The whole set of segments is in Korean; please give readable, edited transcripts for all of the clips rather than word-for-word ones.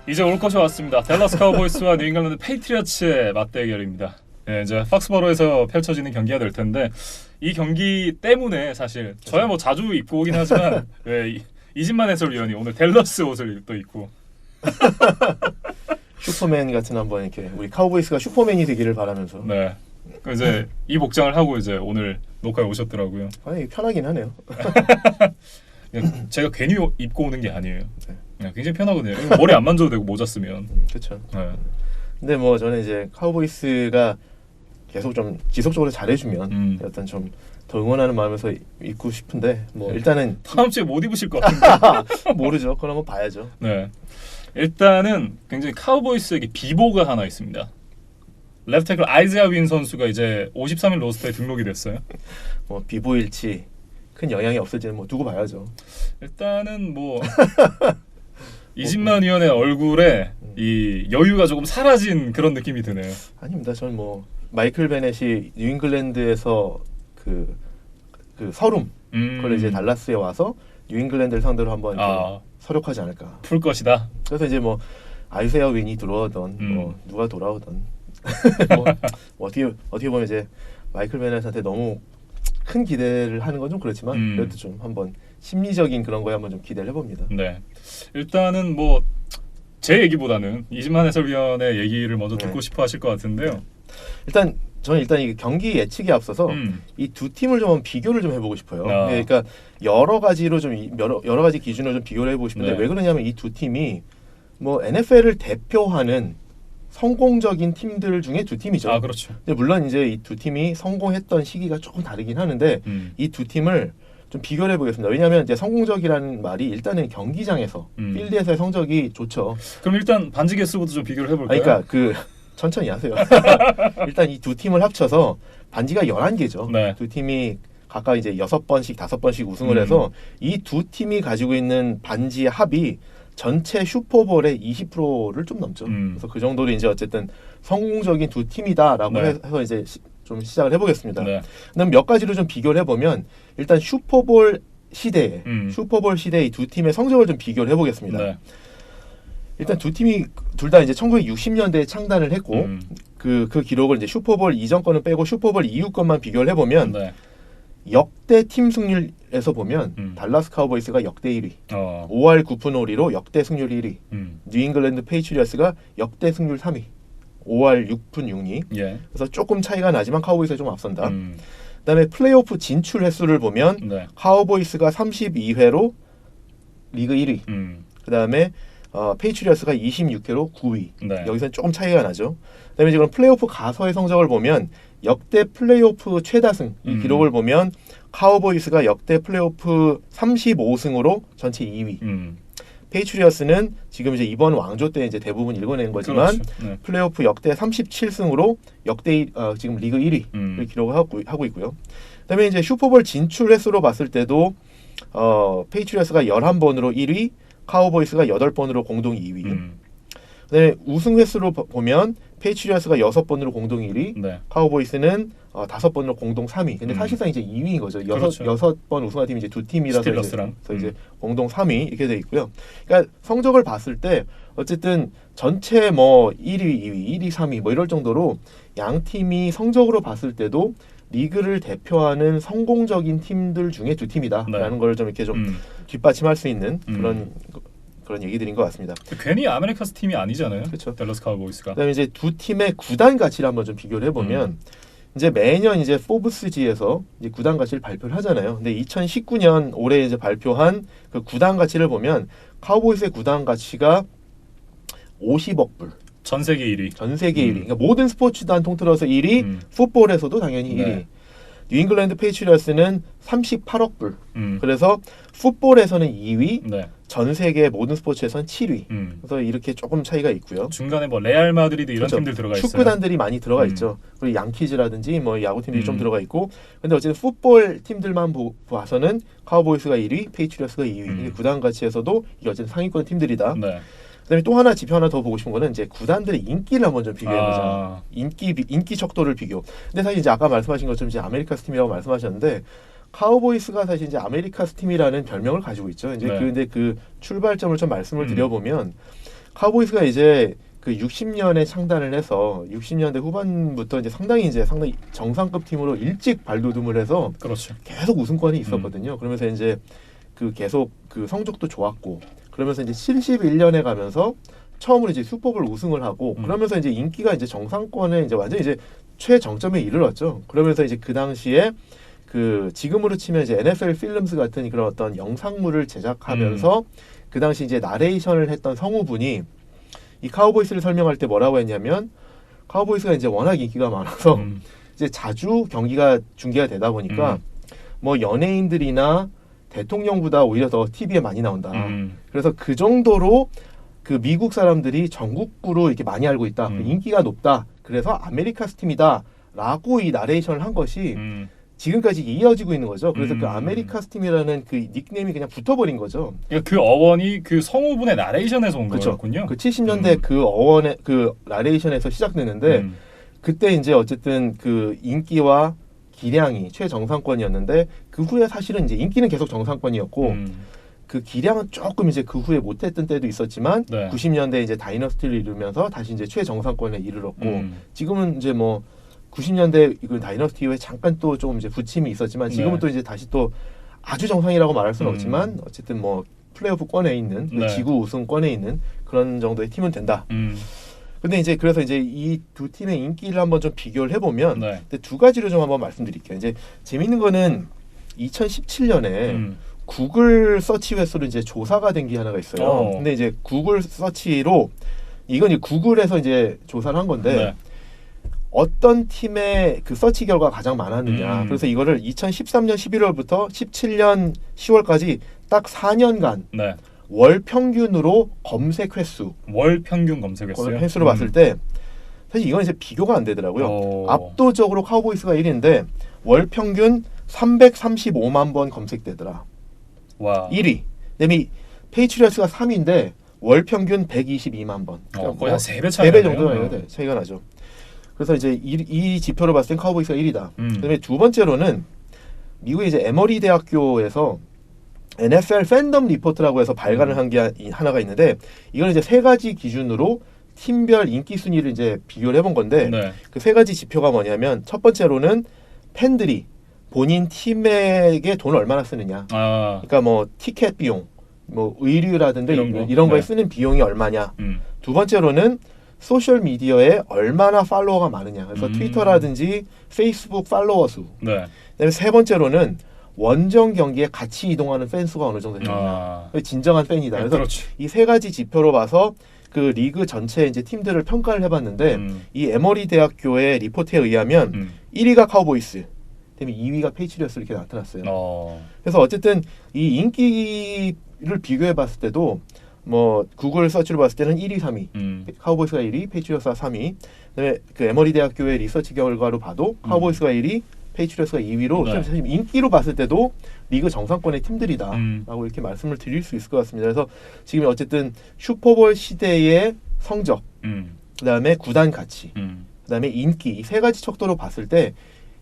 이제 올 것이 왔습니다. 댈러스 카우보이스와 뉴잉글랜드 페이트리어츠의 맞대결입니다. 네, 이제 팍스버로에서 펼쳐지는 경기가 될 텐데 이 경기 때문에 사실 저야 뭐 자주 입고 오긴 하지만 네, 이진만 해설위원이 오늘 댈러스 옷을 또 입고 슈퍼맨 같은 한번 이렇게 우리 카우보이스가 슈퍼맨이 되기를 바라면서 네, 이제 이 복장을 하고 이제 오늘 녹화에 오셨더라고요. 아니 편하긴 하네요. 제가 괜히 입고 오는 게 아니에요. 네. 굉장히 편하거든요. 머리 안 만져도 되고 모자 쓰면. 그렇죠. 네. 근데 뭐 저는 이제 카우보이스가 계속 좀 지속적으로 잘해주면 어떤 좀 더 응원하는 마음에서 입고 싶은데 뭐 일단은 다음 주에 못 입으실 것 같은데. 모르죠. 그럼 한번 봐야죠. 네. 일단은 굉장히 카우보이스에게 비보가 하나 있습니다. 레프트 태클 아이즈야 윈 선수가 이제 53일 로스터에 등록이 됐어요. 뭐 비보일지 큰 영향이 없을지는 뭐 두고 봐야죠. 일단은 뭐 이진만 위원의 얼굴에 이 여유가 조금 사라진 그런 느낌이 드네요. 아닙니다. 저는 뭐 마이클 베넷이 뉴잉글랜드에서 그 서름 그걸 이제 달라스에 와서 뉴잉글랜드를 상대로 한번 서력하지 않을까. 풀 것이다. 그래서 이제 뭐 아이세아 윈이 들어오던 뭐 누가 돌아오던 뭐 어떻게 보면 이제 마이클 베넷한테 너무 큰 기대를 하는 건 좀 그렇지만 그래도 좀 한번 심리적인 그런 거에 한번 좀 기대를 해봅니다. 네. 일단은 뭐 제 얘기보다는 이진만 해설위원의 얘기를 먼저 듣고 싶어 하실 것 같은데요. 저는 일단 이 경기 예측에 앞서서 이 두 팀을 좀 비교를 좀 해보고 싶어요. 그러니까 여러 가지로 좀 여러 가지 기준으로 좀 비교를 해보고 싶은데 왜 그러냐면 이 두 팀이 뭐 NFL을 대표하는 성공적인 팀들 중에 두 팀이죠. 아, 그렇죠. 근데 물론 이제 이 두 팀이 성공했던 시기가 조금 다르긴 하는데 이 두 팀을 좀 비교를 해보겠습니다. 왜냐하면 이제 성공적이라는 말이 일단은 경기장에서 필드에서의 성적이 좋죠. 그럼 일단 반지 개수부터 좀 비교를 해볼까요? 그러니까 천천히 하세요. 일단 이 두 팀을 합쳐서 반지가 11개죠. 네. 두 팀이 각각 이제 6번씩 5번씩 우승을 해서 이 두 팀이 가지고 있는 반지의 합이 전체 슈퍼볼의 20%를 좀 넘죠. 그래서 그 정도로 이제 어쨌든 성공적인 두 팀이다라고 해서 이제 좀 시작을 해보겠습니다. 그럼 몇 가지로 좀 비교를 해보면 일단 슈퍼볼 시대에 이 두 팀의 성적을 좀 비교를 해보겠습니다. 일단 두 팀이 둘 다 이제 1960년대에 창단을 했고 그 기록을 이제 슈퍼볼 이전 거는 빼고 슈퍼볼 이후 것만 비교를 해보면 역대 팀 승률에서 보면 달라스 카우보이스가 역대 1위, 5할 9푼 5리로 역대 승률 1위, 뉴잉글랜드 페이트리어스가 역대 승률 3위, 5할 6푼 6리. 그래서 조금 차이가 나지만 카우보이스가 좀 앞선다. 그다음에 플레이오프 진출 횟수를 보면 카우보이스가 32회로 리그 1위. 그다음에 페이트리어스가 26회로 9위. 여기서는 조금 차이가 나죠. 그다음에 지금 플레이오프 가서의 성적을 보면 역대 플레이오프 최다승 이 기록을 보면 카우보이스가 역대 플레이오프 35승으로 전체 2위. 페이트리어스는 지금 이제 이번 왕조 때 이제 대부분 읽어낸 거지만 플레이오프 역대 37승으로 역대 지금 리그 1위를 기록을 하고 있고요. 그다음에 이제 슈퍼볼 진출 횟수로 봤을 때도 페이트리어스가 11번으로 1위, 카우보이스가 8번으로 공동 2위. 그다음에 우승 횟수로 보면 페이트리어스가 6번으로 공동 1위, 카우보이스는 5번으로 공동 3위. 근데 사실상 이제 2위인 거죠. 6번 우승한 팀이 이제 두 팀이라서 이제 공동 3위 이렇게 돼 있고요. 그러니까 성적을 봤을 때 어쨌든 전체 뭐 1위, 2위, 1위, 3위 뭐 이럴 정도로 양 팀이 성적으로 봤을 때도 리그를 대표하는 성공적인 팀들 중에 두 팀이다라는 걸 좀 이렇게 좀 뒷받침할 수 있는 그런 얘기들인 것 같습니다. 괜히 아메리카스 팀이 아니잖아요. 그렇죠. 댈러스 카우보이스가. 그다음에 이제 두 팀의 구단 가치를 한번 좀 비교를 해보면 이제 매년 이제 포브스지에서 이제 구단 가치를 발표를 하잖아요. 근데 2019년 올해 이제 발표한 그 구단 가치를 보면 카우보이스의 구단 가치가 50억 불. 전 세계 1위. 전 세계 1위. 그러니까 모든 스포츠단 통틀어서 1위, 풋볼에서도 당연히 1위. 뉴잉글랜드 페이트리어스는 38억 불. 그래서 풋볼에서는 2위, 전 세계 모든 스포츠에서는 7위. 그래서 이렇게 조금 차이가 있고요. 중간에 뭐 레알 마드리드 이런 팀들 들어가 있어요. 축구단들이 많이 들어가 있죠. 그리고 양키즈라든지 뭐 야구 팀들이 좀 들어가 있고. 근데 어쨌든 풋볼 팀들만 봐서는 카우보이스가 1위, 페이트리어스가 2위. 이게 구단 가치에서도 이게 어쨌든 상위권 팀들이다. 그다음에 또 하나 지표 하나 더 보고 싶은 거는 이제 구단들의 인기를 한번 좀 비교해보자. 인기 척도를 비교. 근데 사실 이제 아까 말씀하신 것처럼 이제 아메리카스 팀이라고 말씀하셨는데 카우보이스가 사실 이제 아메리카스 팀이라는 별명을 가지고 있죠. 이제 근데 그 출발점을 좀 말씀을 드려보면 카우보이스가 이제 그 60년에 창단을 해서 60년대 후반부터 이제 상당히 정상급 팀으로 일찍 발돋움을 해서 그렇죠. 계속 우승권이 있었거든요. 그러면서 이제 그 계속 그 성적도 좋았고 그러면서 이제 71년에 가면서 처음으로 이제 슈퍼볼 우승을 하고 그러면서 이제 인기가 이제 정상권에 이제 완전 이제 최정점에 이르렀죠. 그러면서 이제 그 당시에 그 지금으로 치면 이제 NFL 필름스 같은 그런 어떤 영상물을 제작하면서 그 당시 이제 나레이션을 했던 성우분이 이 카우보이스를 설명할 때 뭐라고 했냐면 카우보이스가 이제 워낙 인기가 많아서 이제 자주 경기가 중계가 되다 보니까 뭐 연예인들이나 대통령보다 오히려 더 TV에 많이 나온다. 그래서 그 정도로 그 미국 사람들이 전국구로 이렇게 많이 알고 있다. 인기가 높다. 그래서 아메리카스 팀이다라고 이 나레이션을 한 것이 지금까지 이어지고 있는 거죠. 그래서 그 아메리카스 팀이라는 그 닉네임이 그냥 붙어버린 거죠. 그러니까 그 어원이 그 성우분의 나레이션에서 온 그쵸. 거였군요. 그 70년대 그 어원의 그 나레이션에서 시작되는데 그때 이제 어쨌든 그 인기와 기량이 최정상권이었는데 그 후에 사실은 이제 인기는 계속 정상권이었고 그 기량은 조금 이제 그 후에 못했던 때도 있었지만 네. 90년대 이제 다이너스티를 이루면서 다시 이제 최정상권에 이르렀고 지금은 이제 뭐 90년대 그 다이너스티 이후에 잠깐 또 좀 이제 부침이 있었지만 지금은 네. 또 이제 다시 또 아주 정상이라고 말할 수는 없지만 어쨌든 뭐 플레이오프권에 있는 네. 지구 우승권에 있는 그런 정도의 팀은 된다. 근데 이제 그래서 이제 이 두 팀의 인기를 한번 좀 비교를 해보면 네. 두 가지로 좀 한번 말씀드릴게요. 이제 재밌는 거는 2017년에 구글 서치 횟수로 이제 조사가 된 게 하나가 있어요. 근데 이제 구글 서치로 이건 이제 구글에서 이제 조사를 한 건데 네. 어떤 팀의 그 서치 결과가 가장 많았느냐. 그래서 이거를 2013년 11월부터 17년 10월까지 딱 4년간 네. 월 평균으로 검색 횟수, 월 평균 검색했어요. 횟수로 봤을 때 사실 이건 이제 비교가 안 되더라고요. 압도적으로 카우보이스가 1위인데 월 평균 335만 번 검색되더라. 와. 1위. 그다음에 페이트리어츠가 3위인데 월 평균 122만 번. 거의 한 3배 차이 3배 정도가 차이가 나죠. 그래서 이제 이 지표로 봤을 땐 카우보이스가 1위다. 그다음에 두 번째로는 미국의 이제 에머리 대학교에서 NFL 팬덤 리포트라고 해서 발간을 한 게 하나가 있는데 이건 이제 세 가지 기준으로 팀별 인기 순위를 이제 비교를 해본 건데 네. 그 세 가지 지표가 뭐냐면 첫 번째로는 팬들이 본인 팀에게 돈을 얼마나 쓰느냐. 그러니까 뭐 티켓 비용, 뭐 의류라든지 이런 거에 네. 쓰는 비용이 얼마냐. 두 번째로는 소셜 미디어에 얼마나 팔로워가 많으냐. 그래서 트위터라든지 페이스북 팔로워 수. 네. 그다음에 세 번째로는 원정 경기에 같이 이동하는 팬 수가 어느 정도 되느냐. 진정한 팬이다. 그래서 이 세 가지 지표로 봐서 그 리그 전체 이제 팀들을 평가를 해봤는데 이 에머리 대학교의 리포트에 의하면 1위가 카우보이스, 그다음에 2위가 페이트리어스 이렇게 나타났어요. 그래서 어쨌든 이 인기를 비교해봤을 때도 뭐 구글 서치로 봤을 때는 1위, 3위, 카우보이스가 1위, 페이트리어스가 3위. 그다음에 그 에머리 대학교의 리서치 결과로 봐도 카우보이스가 1위, 페이트리어스가 2위로 네. 사실 인기로 봤을 때도 리그 정상권의 팀들이다라고 이렇게 말씀을 드릴 수 있을 것 같습니다. 그래서 지금 어쨌든 슈퍼볼 시대의 성적, 그다음에 구단 가치, 그다음에 인기 이 세 가지 척도로 봤을 때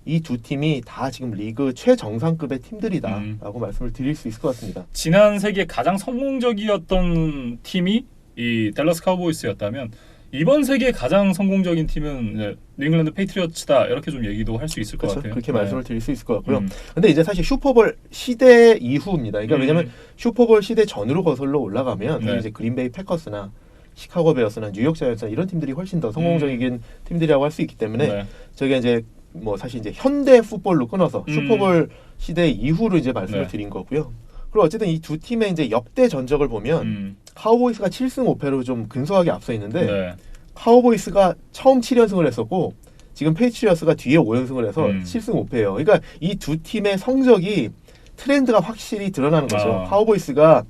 이 두 팀이 다 지금 리그 최정상급의 팀들이다라고 말씀을 드릴 수 있을 것 같습니다. 지난 세기에 가장 성공적이었던 팀이 이 댈러스 카우보이스였다면 이번 세기에 가장 성공적인 팀은 이제 뉴잉글랜드 페이트리어츠다 이렇게 좀 얘기도 할 수 있을 것 같아요. 그렇게 말씀을 드릴 수 있을 것 같고요. 근데 이제 사실 슈퍼볼 시대 이후입니다. 그러니까 왜냐하면 슈퍼볼 시대 전으로 거슬러 올라가면 사실 이제 그린베이 패커스나 시카고 베어스나 뉴욕 자이언츠나 이런 팀들이 훨씬 더 성공적인 팀들이라고 할 수 있기 때문에 저게 이제 뭐 사실 이제 현대 풋볼로 끊어서 슈퍼볼 시대 이후로 이제 말씀을 드린 거고요. 그리고 어쨌든 이 두 팀의 이제 역대 전적을 보면 카우보이스가 7승 5패로 좀 근소하게 앞서 있는데 카우보이스가 처음 7연승을 했었고 지금 페이트리어스가 뒤에 5연승을 해서 7승 5패예요. 그러니까 이 두 팀의 성적이 트렌드가 확실히 드러나는 거죠. 카우보이스가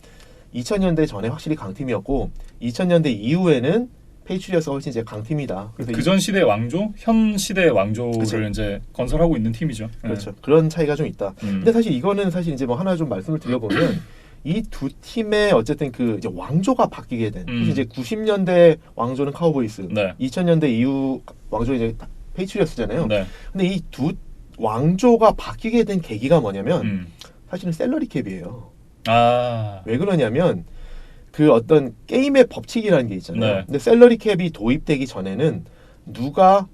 2000년대 전에 확실히 강팀이었고 2000년대 이후에는 페이트리어스가 훨씬 이제 강팀이다. 그래서 그전 시대의 왕조, 현 시대의 왕조를 그쵸. 이제 건설하고 있는 팀이죠. 그렇죠. 그런 차이가 좀 있다. 근데 사실 이거는 사실 이제 뭐 하나 좀 말씀을 드려보면 이 두 팀의 어쨌든 그 이제 왕조가 바뀌게 된 사실 이제 90년대 왕조는 카우보이스, 2000년대 이후 왕조 이제 페이트리어스잖아요. 근데 이 두 왕조가 바뀌게 된 계기가 뭐냐면 사실은 셀러리 캡이에요. 왜 그러냐면 그 어떤 게임의 법칙이라는 게 있잖아요. 네. 근데 셀러리 캡이 도입되기 전에는 누가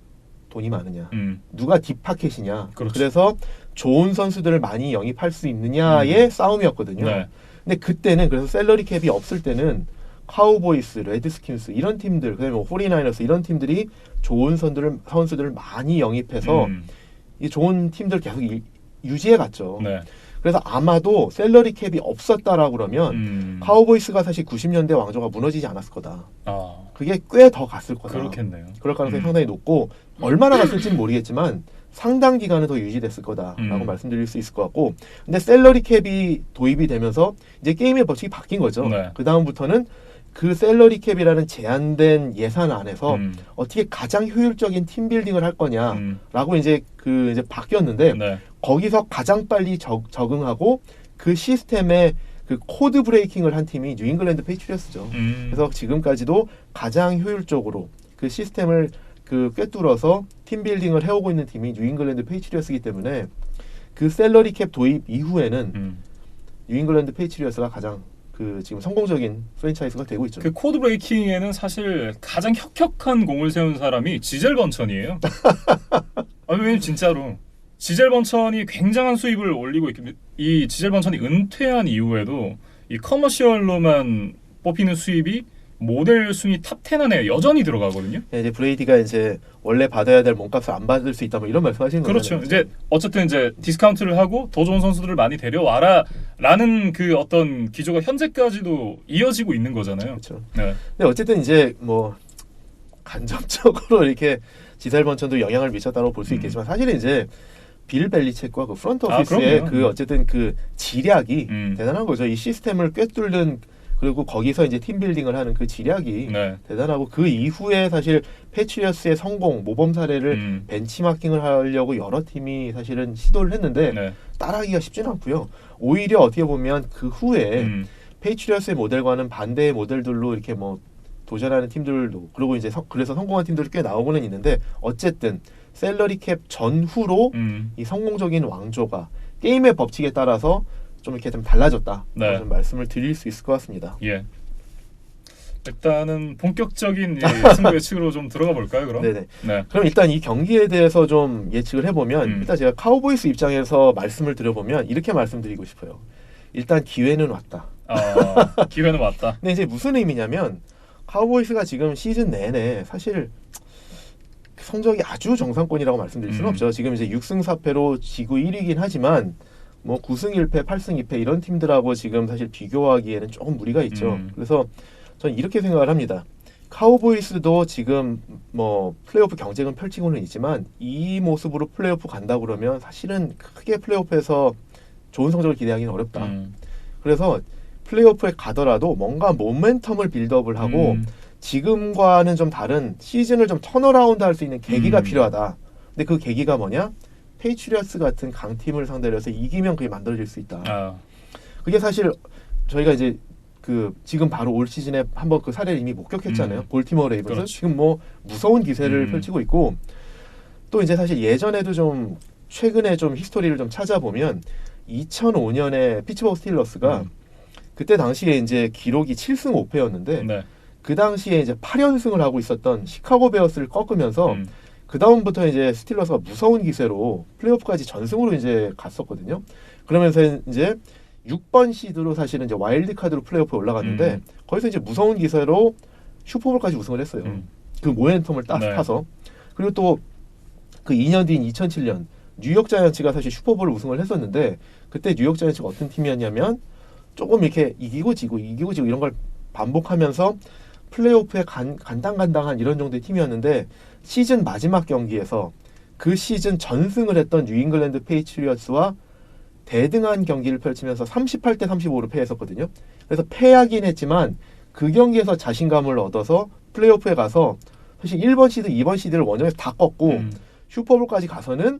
돈이 많으냐, 누가 딥파켓이냐, 그렇죠. 그래서 좋은 선수들을 많이 영입할 수 있느냐의 싸움이었거든요. 네. 근데 그때는 그래서 셀러리 캡이 없을 때는 카우보이스, 레드스킨스 이런 팀들, 그다음에 뭐 포리나이너스 이런 팀들이 좋은 선수들을 많이 영입해서 이 좋은 팀들 계속 유지해 갔죠. 네. 그래서 아마도 셀러리 캡이 없었다라고 그러면 카우보이스가 사실 90년대 왕조가 무너지지 않았을 거다. 아, 그게 꽤 더 갔을 거다. 그렇겠네요. 그럴 가능성이 상당히 높고 얼마나 갔을지는 모르겠지만 상당 기간은 더 유지됐을 거다라고 말씀드릴 수 있을 것 같고, 근데 셀러리 캡이 도입이 되면서 이제 게임의 법칙이 바뀐 거죠. 네. 그 다음부터는 그 셀러리 캡이라는 제한된 예산 안에서 어떻게 가장 효율적인 팀 빌딩을 할 거냐라고 이제 바뀌었는데 네. 거기서 가장 빨리 적응하고 그 시스템에 그 코드 브레이킹을 한 팀이 뉴잉글랜드 페이트리어스죠. 그래서 지금까지도 가장 효율적으로 그 시스템을 꿰뚫어서 팀 빌딩을 해오고 있는 팀이 뉴잉글랜드 페이트리어스이기 때문에 그 셀러리 캡 도입 이후에는 뉴잉글랜드 페이트리어스가 가장 지금 성공적인 프랜차이즈가 되고 있죠. 그 코드 브레이킹에는 사실 가장 혁혁한 공을 세운 사람이 지젤 번천이에요. 왜냐면 진짜로 지젤 번천이 굉장한 수입을 올리고 있기, 이 지젤 번천이 은퇴한 이후에도 이 커머시얼로만 뽑히는 수입이 모델 순위 탑 10 안에 여전히 들어가거든요. 네, 이제 브레이디가 이제 원래 받아야 될 몸값을 안 받을 수 있다 뭐 이런 말씀하시는 거죠. 그렇죠. 이제 어쨌든 이제 디스카운트를 하고 더 좋은 선수들을 많이 데려와라라는 그 어떤 기조가 현재까지도 이어지고 있는 거잖아요. 그렇죠. 네. 근데 어쨌든 이제 뭐 간접적으로 이렇게 지셀 번천도 영향을 미쳤다고 볼 수 있겠지만 사실은 이제 빌 벨리체크와 그 프런트 오피스의 어쨌든 그 지략이 대단한 거죠. 이 시스템을 꿰뚫는, 그리고 거기서 이제 팀 빌딩을 하는 그 지략이 대단하고, 그 이후에 사실 패트리어스의 성공 모범 사례를 벤치마킹을 하려고 여러 팀이 사실은 시도를 했는데 따라하기가 쉽지는 않고요. 오히려 어떻게 보면 그 후에 패트리어스의 모델과는 반대의 모델들로 이렇게 뭐 도전하는 팀들도, 그리고 이제 그래서 성공한 팀들이 꽤 나오고는 있는데, 어쨌든 셀러리 캡 전후로 이 성공적인 왕조가 게임의 법칙에 따라서 좀 이렇게 좀 달라졌다. 좀 말씀을 드릴 수 있을 것 같습니다. 예. 일단은 본격적인 승부 예측으로 좀 들어가 볼까요, 그럼? 네네. 네. 그럼 일단 이 경기에 대해서 좀 예측을 해보면 일단 제가 카우보이스 입장에서 말씀을 드려보면 이렇게 말씀드리고 싶어요. 일단 기회는 왔다. 기회는 왔다. 근데 이제 무슨 의미냐면 카우보이스가 지금 시즌 내내 사실 성적이 아주 정상권이라고 말씀드릴 수는 없죠. 지금 이제 6승 4패로 지구 1위긴 하지만 뭐 9승 1패, 8승 2패 이런 팀들하고 지금 사실 비교하기에는 조금 무리가 있죠. 그래서 저는 이렇게 생각을 합니다. 카우보이스도 지금 뭐 플레이오프 경쟁은 펼치고는 있지만 이 모습으로 플레이오프 간다 그러면 사실은 크게 플레이오프에서 좋은 성적을 기대하기는 어렵다. 그래서 플레이오프에 가더라도 뭔가 모멘텀을 빌드업을 하고 지금과는 좀 다른 시즌을 좀 턴어라운드 할 수 있는 계기가 필요하다. 근데 그 계기가 뭐냐? 페이트리어스 같은 강팀을 상대로 해서 이기면 그게 만들어질 수 있다. 그게 사실 저희가 이제 지금 바로 올 시즌에 한번 그 사례를 이미 목격했잖아요. 볼티모어 레이븐스. 그렇지. 지금 뭐 무서운 기세를 펼치고 있고, 또 이제 사실 예전에도 좀 최근에 좀 히스토리를 좀 찾아보면 2005년에 피츠버그 스틸러스가 그때 당시에 이제 기록이 7승 5패였는데 그 당시에 이제 8연승을 하고 있었던 시카고 베어스를 꺾으면서 그 다음부터 이제 스틸러스가 무서운 기세로 플레이오프까지 전승으로 이제 갔었거든요. 그러면서 이제 6번 시드로 사실은 이제 와일드 카드로 플레이오프에 올라갔는데 거기서 이제 무서운 기세로 슈퍼볼까지 우승을 했어요. 그 모멘텀을 딱 타서. 그리고 또 그 2년 뒤인 2007년 뉴욕 자이언츠가 사실 슈퍼볼 우승을 했었는데, 그때 뉴욕 자이언츠가 어떤 팀이었냐면 조금 이렇게 이기고 지고 이런 걸 반복하면서 플레이오프에 간당간당한 이런 정도의 팀이었는데, 시즌 마지막 경기에서 그 시즌 전승을 했던 뉴잉글랜드 페이트리어스와 대등한 경기를 펼치면서 38대 35로 패했었거든요. 그래서 패하긴 했지만 그 경기에서 자신감을 얻어서 플레이오프에 가서 사실 1번 시드, 2번 시드를 원정에서 다 꺾고 슈퍼볼까지 가서는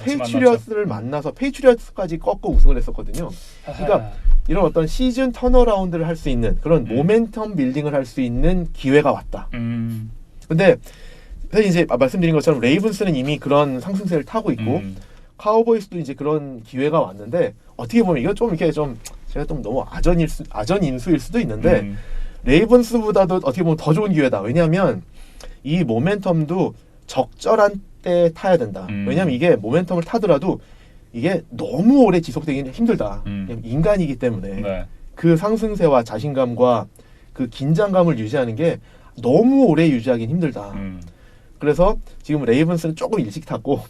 페이트리어스를 만나서 페이트리어스까지 꺾고 우승을 했었거든요. 그러니까 이런 어떤 시즌 턴어라운드를 할 수 있는 그런 모멘텀 빌딩을 할 수 있는 기회가 왔다. 근데 사실 이제 말씀드린 것처럼 레이븐스는 이미 그런 상승세를 타고 있고 카우보이스도 이제 그런 기회가 왔는데, 어떻게 보면 이거 좀 이렇게 좀 제가 좀 너무 아전 인수일 수도 있는데 레이븐스보다도 어떻게 보면 더 좋은 기회다. 왜냐하면 이 모멘텀도 적절한 때 타야 된다. 왜냐하면 이게 모멘텀을 타더라도 이게 너무 오래 지속되기는 힘들다. 왜냐면 인간이기 때문에 네. 그 상승세와 자신감과 그 긴장감을 유지하는 게 너무 오래 유지하기는 힘들다. 그래서 지금 레이븐스는 조금 일찍 탔고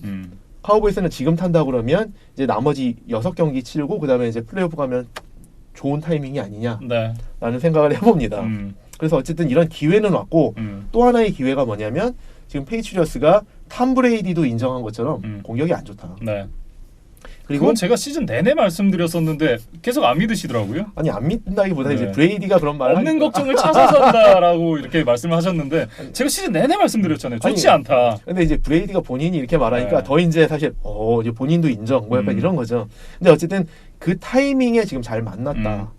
카우보이스는 지금 탄다 그러면 이제 나머지 6경기 치르고 그다음에 이제 플레이오프 가면 좋은 타이밍이 아니냐라는 네. 생각을 해봅니다. 그래서 어쨌든 이런 기회는 왔고 또 하나의 기회가 뭐냐면 지금 페이트리어스가 탐 브레이디도 인정한 것처럼 공격이 안 좋다. 네. 그리고 그건 제가 시즌 내내 말씀드렸었는데 계속 안 믿으시더라고요. 아니 안 믿는다기보다 네. 이제 브레이디가 그런 말을 없는 하니까. 걱정을 찾아서 한다라고 이렇게 말씀을 하셨는데 제가 시즌 내내 말씀드렸잖아요. 좋지 아니, 않다. 근데 이제 브레이디가 본인이 이렇게 말하니까 네. 더 이제 사실 이제 본인도 인정 뭐 약간 이런 거죠. 근데 어쨌든 그 타이밍에 지금 잘 만났다.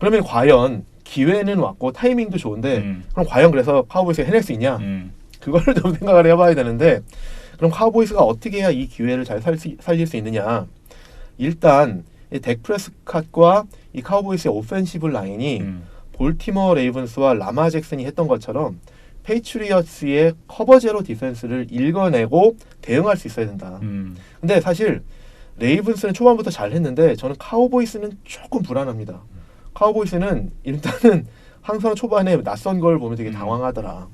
그러면 과연 기회는 왔고 타이밍도 좋은데 그럼 과연 그래서 카우보이스가 해낼 수 있냐? 그거를 좀 생각을 해봐야 되는데 그럼 카우보이스가 어떻게 해야 이 기회를 잘 살릴 수 있느냐? 일단 이 덱 프레스캇과 이 카우보이스의 오펜시브 라인이 볼티모어 레이븐스와 라마 잭슨이 했던 것처럼 페이트리어츠의 커버 제로 디펜스를 읽어내고 대응할 수 있어야 된다. 근데 사실 레이븐스는 초반부터 잘 했는데 저는 카우보이스는 조금 불안합니다. 카우보이스는 일단은 항상 초반에 낯선 걸 보면 되게 당황하더라.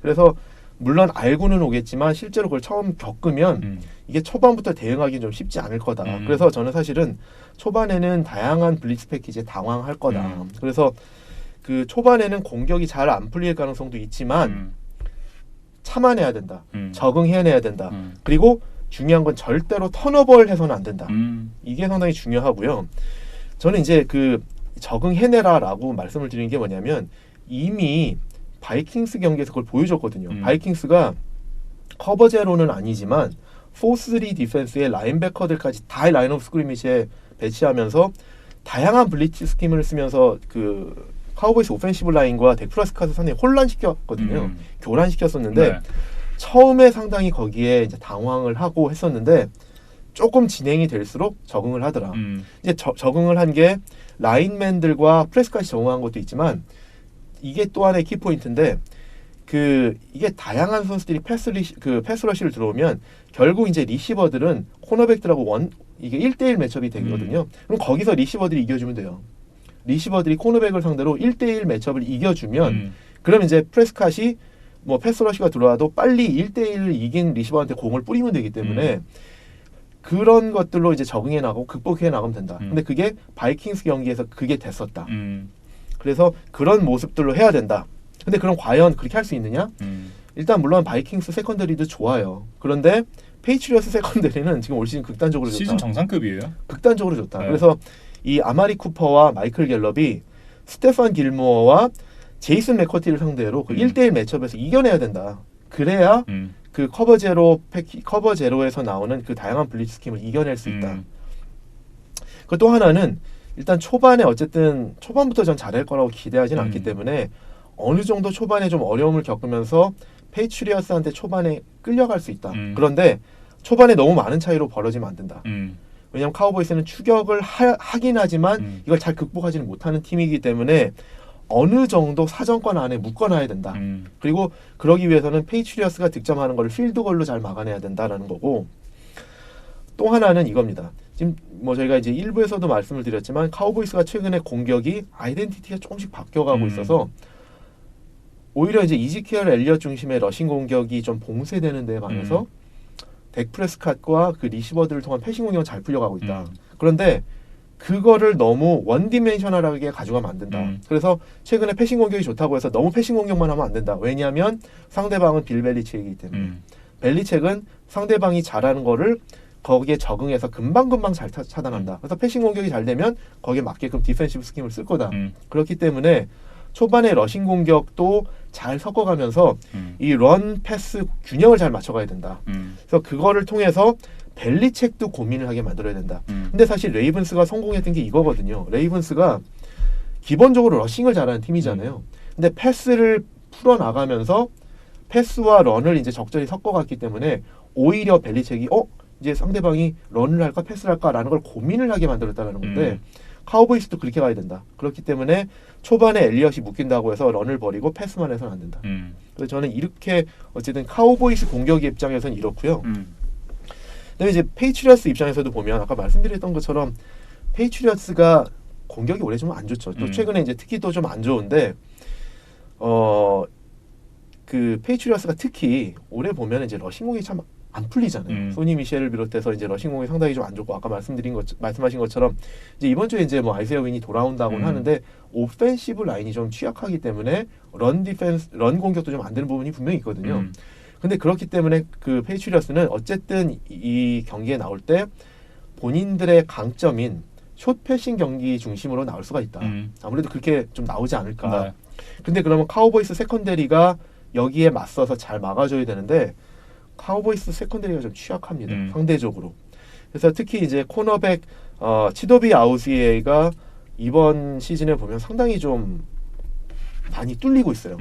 그래서 물론 알고는 오겠지만 실제로 그걸 처음 겪으면 이게 초반부터 대응하기 좀 쉽지 않을 거다. 그래서 저는 사실은 초반에는 다양한 블리츠 패키지에 당황할 거다. 그래서 그 초반에는 공격이 잘 안 풀릴 가능성도 있지만 참아내야 된다. 적응해내야 된다. 그리고 중요한 건 절대로 턴오버를 해서는 안 된다. 이게 상당히 중요하고요. 저는 이제 그 적응해내라라고 말씀을 드리는 게 뭐냐면 이미 바이킹스 경기에서 그걸 보여줬거든요. 바이킹스가 커버 제로는 아니지만 4-3 디펜스의 라인베커들까지 다 라인업 스크리미시에 배치하면서 다양한 블리츠 스킴을 쓰면서 그 카우보이스 오펜시브 라인과 덱 프레스캇을 상당히 혼란시켰거든요. 교란시켰었는데 네. 처음에 상당히 거기에 이제 당황을 하고 했었는데 조금 진행이 될수록 적응을 하더라. 이제 적응을 한 게 라인맨들과 프레스캇이 적응한 것도 있지만 이게 또 하나의 키포인트인데 이게 다양한 선수들이 패스러시를 들어오면 결국 이제 리시버들은 코너백들하고 이게 1대1 매첩이 되거든요. 그럼 거기서 리시버들이 이겨주면 돼요. 리시버들이 코너백을 상대로 1대1 매첩을 이겨주면 그럼 이제 프레스캇이 뭐 패스러시가 들어와도 빨리 1대1을 이긴 리시버한테 공을 뿌리면 되기 때문에 그런 것들로 이제 적응해 나가고 극복해 나가면 된다. 근데 그게 바이킹스 경기에서 그게 됐었다. 그래서 그런 모습들로 해야 된다. 근데 그럼 과연 그렇게 할 수 있느냐? 일단 물론 바이킹스 세컨더리도 좋아요. 그런데 페이트리어스 세컨더리는 지금 올 시즌 극단적으로 좋다. 시즌 정상급이에요. 극단적으로 좋다. 네. 그래서 이 아마리 쿠퍼와 마이클 갤럽이 스테판 길모어와 제이슨 맥커티를 상대로 그 1대1 매첩에서 이겨내야 된다. 그래야 그 커버 제로에서 나오는 그 다양한 블리츠 스킴을 이겨낼 수 있다. 그 또 하나는 일단 초반에 어쨌든 초반부터 전 잘할 거라고 기대하지는 않기 때문에 어느 정도 초반에 좀 어려움을 겪으면서 페이트리어스한테 초반에 끌려갈 수 있다. 그런데 초반에 너무 많은 차이로 벌어지면 안 된다. 왜냐하면 카우보이스는 추격을 하긴 하지만 이걸 잘 극복하지는 못하는 팀이기 때문에 어느 정도 사정권 안에 묶어놔야 된다. 그리고 그러기 위해서는 페이트리어스가 득점하는 걸 필드골로 잘 막아내야 된다라는 거고 또 하나는 이겁니다. 지금 뭐 저희가 이제 1부에서도 말씀을 드렸지만 카우보이스가 최근에 공격이 아이덴티티가 조금씩 바뀌어가고 있어서 오히려 이제 이지키엘 엘리엇 중심의 러싱 공격이 좀 봉쇄되는 데에 반해서 덱 프레스캇과 그 리시버들을 통한 패싱 공격은 잘 풀려가고 있다. 그런데 그거를 너무 원디멘셔널하게 가져가면 안 된다. 그래서 최근에 패싱 공격이 좋다고 해서 너무 패싱 공격만 하면 안 된다. 왜냐하면 상대방은 빌 벨리책이기 때문에 벨리책은 상대방이 잘하는 거를 거기에 적응해서 금방금방 잘 차단한다. 그래서 패싱 공격이 잘 되면 거기에 맞게끔 디펜시브 스킴을 쓸 거다. 그렇기 때문에 초반에 러싱 공격도 잘 섞어가면서 이 런 패스 균형을 잘 맞춰가야 된다. 그래서 그거를 통해서 벨리책도 고민을 하게 만들어야 된다. 근데 사실 레이븐스가 성공했던 게 이거거든요. 레이븐스가 기본적으로 러싱을 잘하는 팀이잖아요. 근데 패스를 풀어나가면서 패스와 런을 이제 적절히 섞어갔기 때문에 오히려 벨리책이 이제 상대방이 런을 할까 패스를 할까라는 걸 고민을 하게 만들었다는 건데 카우보이스도 그렇게 가야 된다. 그렇기 때문에 초반에 엘리엇이 묶인다고 해서 런을 버리고 패스만 해서는 안 된다. 그래서 저는 이렇게 어쨌든 카우보이스 공격 입장에서는 이렇고요. 그다음에 이제 페이트리어스 입장에서도 보면 아까 말씀드렸던 것처럼 페이트리어스가 공격이 올해 좀 안 좋죠. 또 최근에 이제 특히 또 좀 안 좋은데 그 페이트리어스가 특히 올해 보면 이제 러싱공이 참 안 풀리잖아요. 소니 미셸을 비롯해서 이제 러싱공이 상당히 좀 안 좋고 아까 말씀하신 것처럼 이제 이번 주에 이제 뭐 아이세아 윈이 돌아온다고는 하는데 오펜시브 라인이 좀 취약하기 때문에 런 공격도 좀 안 되는 부분이 분명히 있거든요. 근데 그렇기 때문에 그 페이트리어스는 어쨌든 이 경기에 나올 때 본인들의 강점인 숏 패싱 경기 중심으로 나올 수가 있다. 아무래도 그렇게 좀 나오지 않을까. 네. 근데 그러면 카우보이스 세컨데리가 여기에 맞서서 잘 막아줘야 되는데 카우보이스 세컨데리가 좀 취약합니다. 상대적으로. 그래서 특히 이제 코너백 치도비 아우지에가 이번 시즌에 보면 상당히 좀 많이 뚫리고 있어요.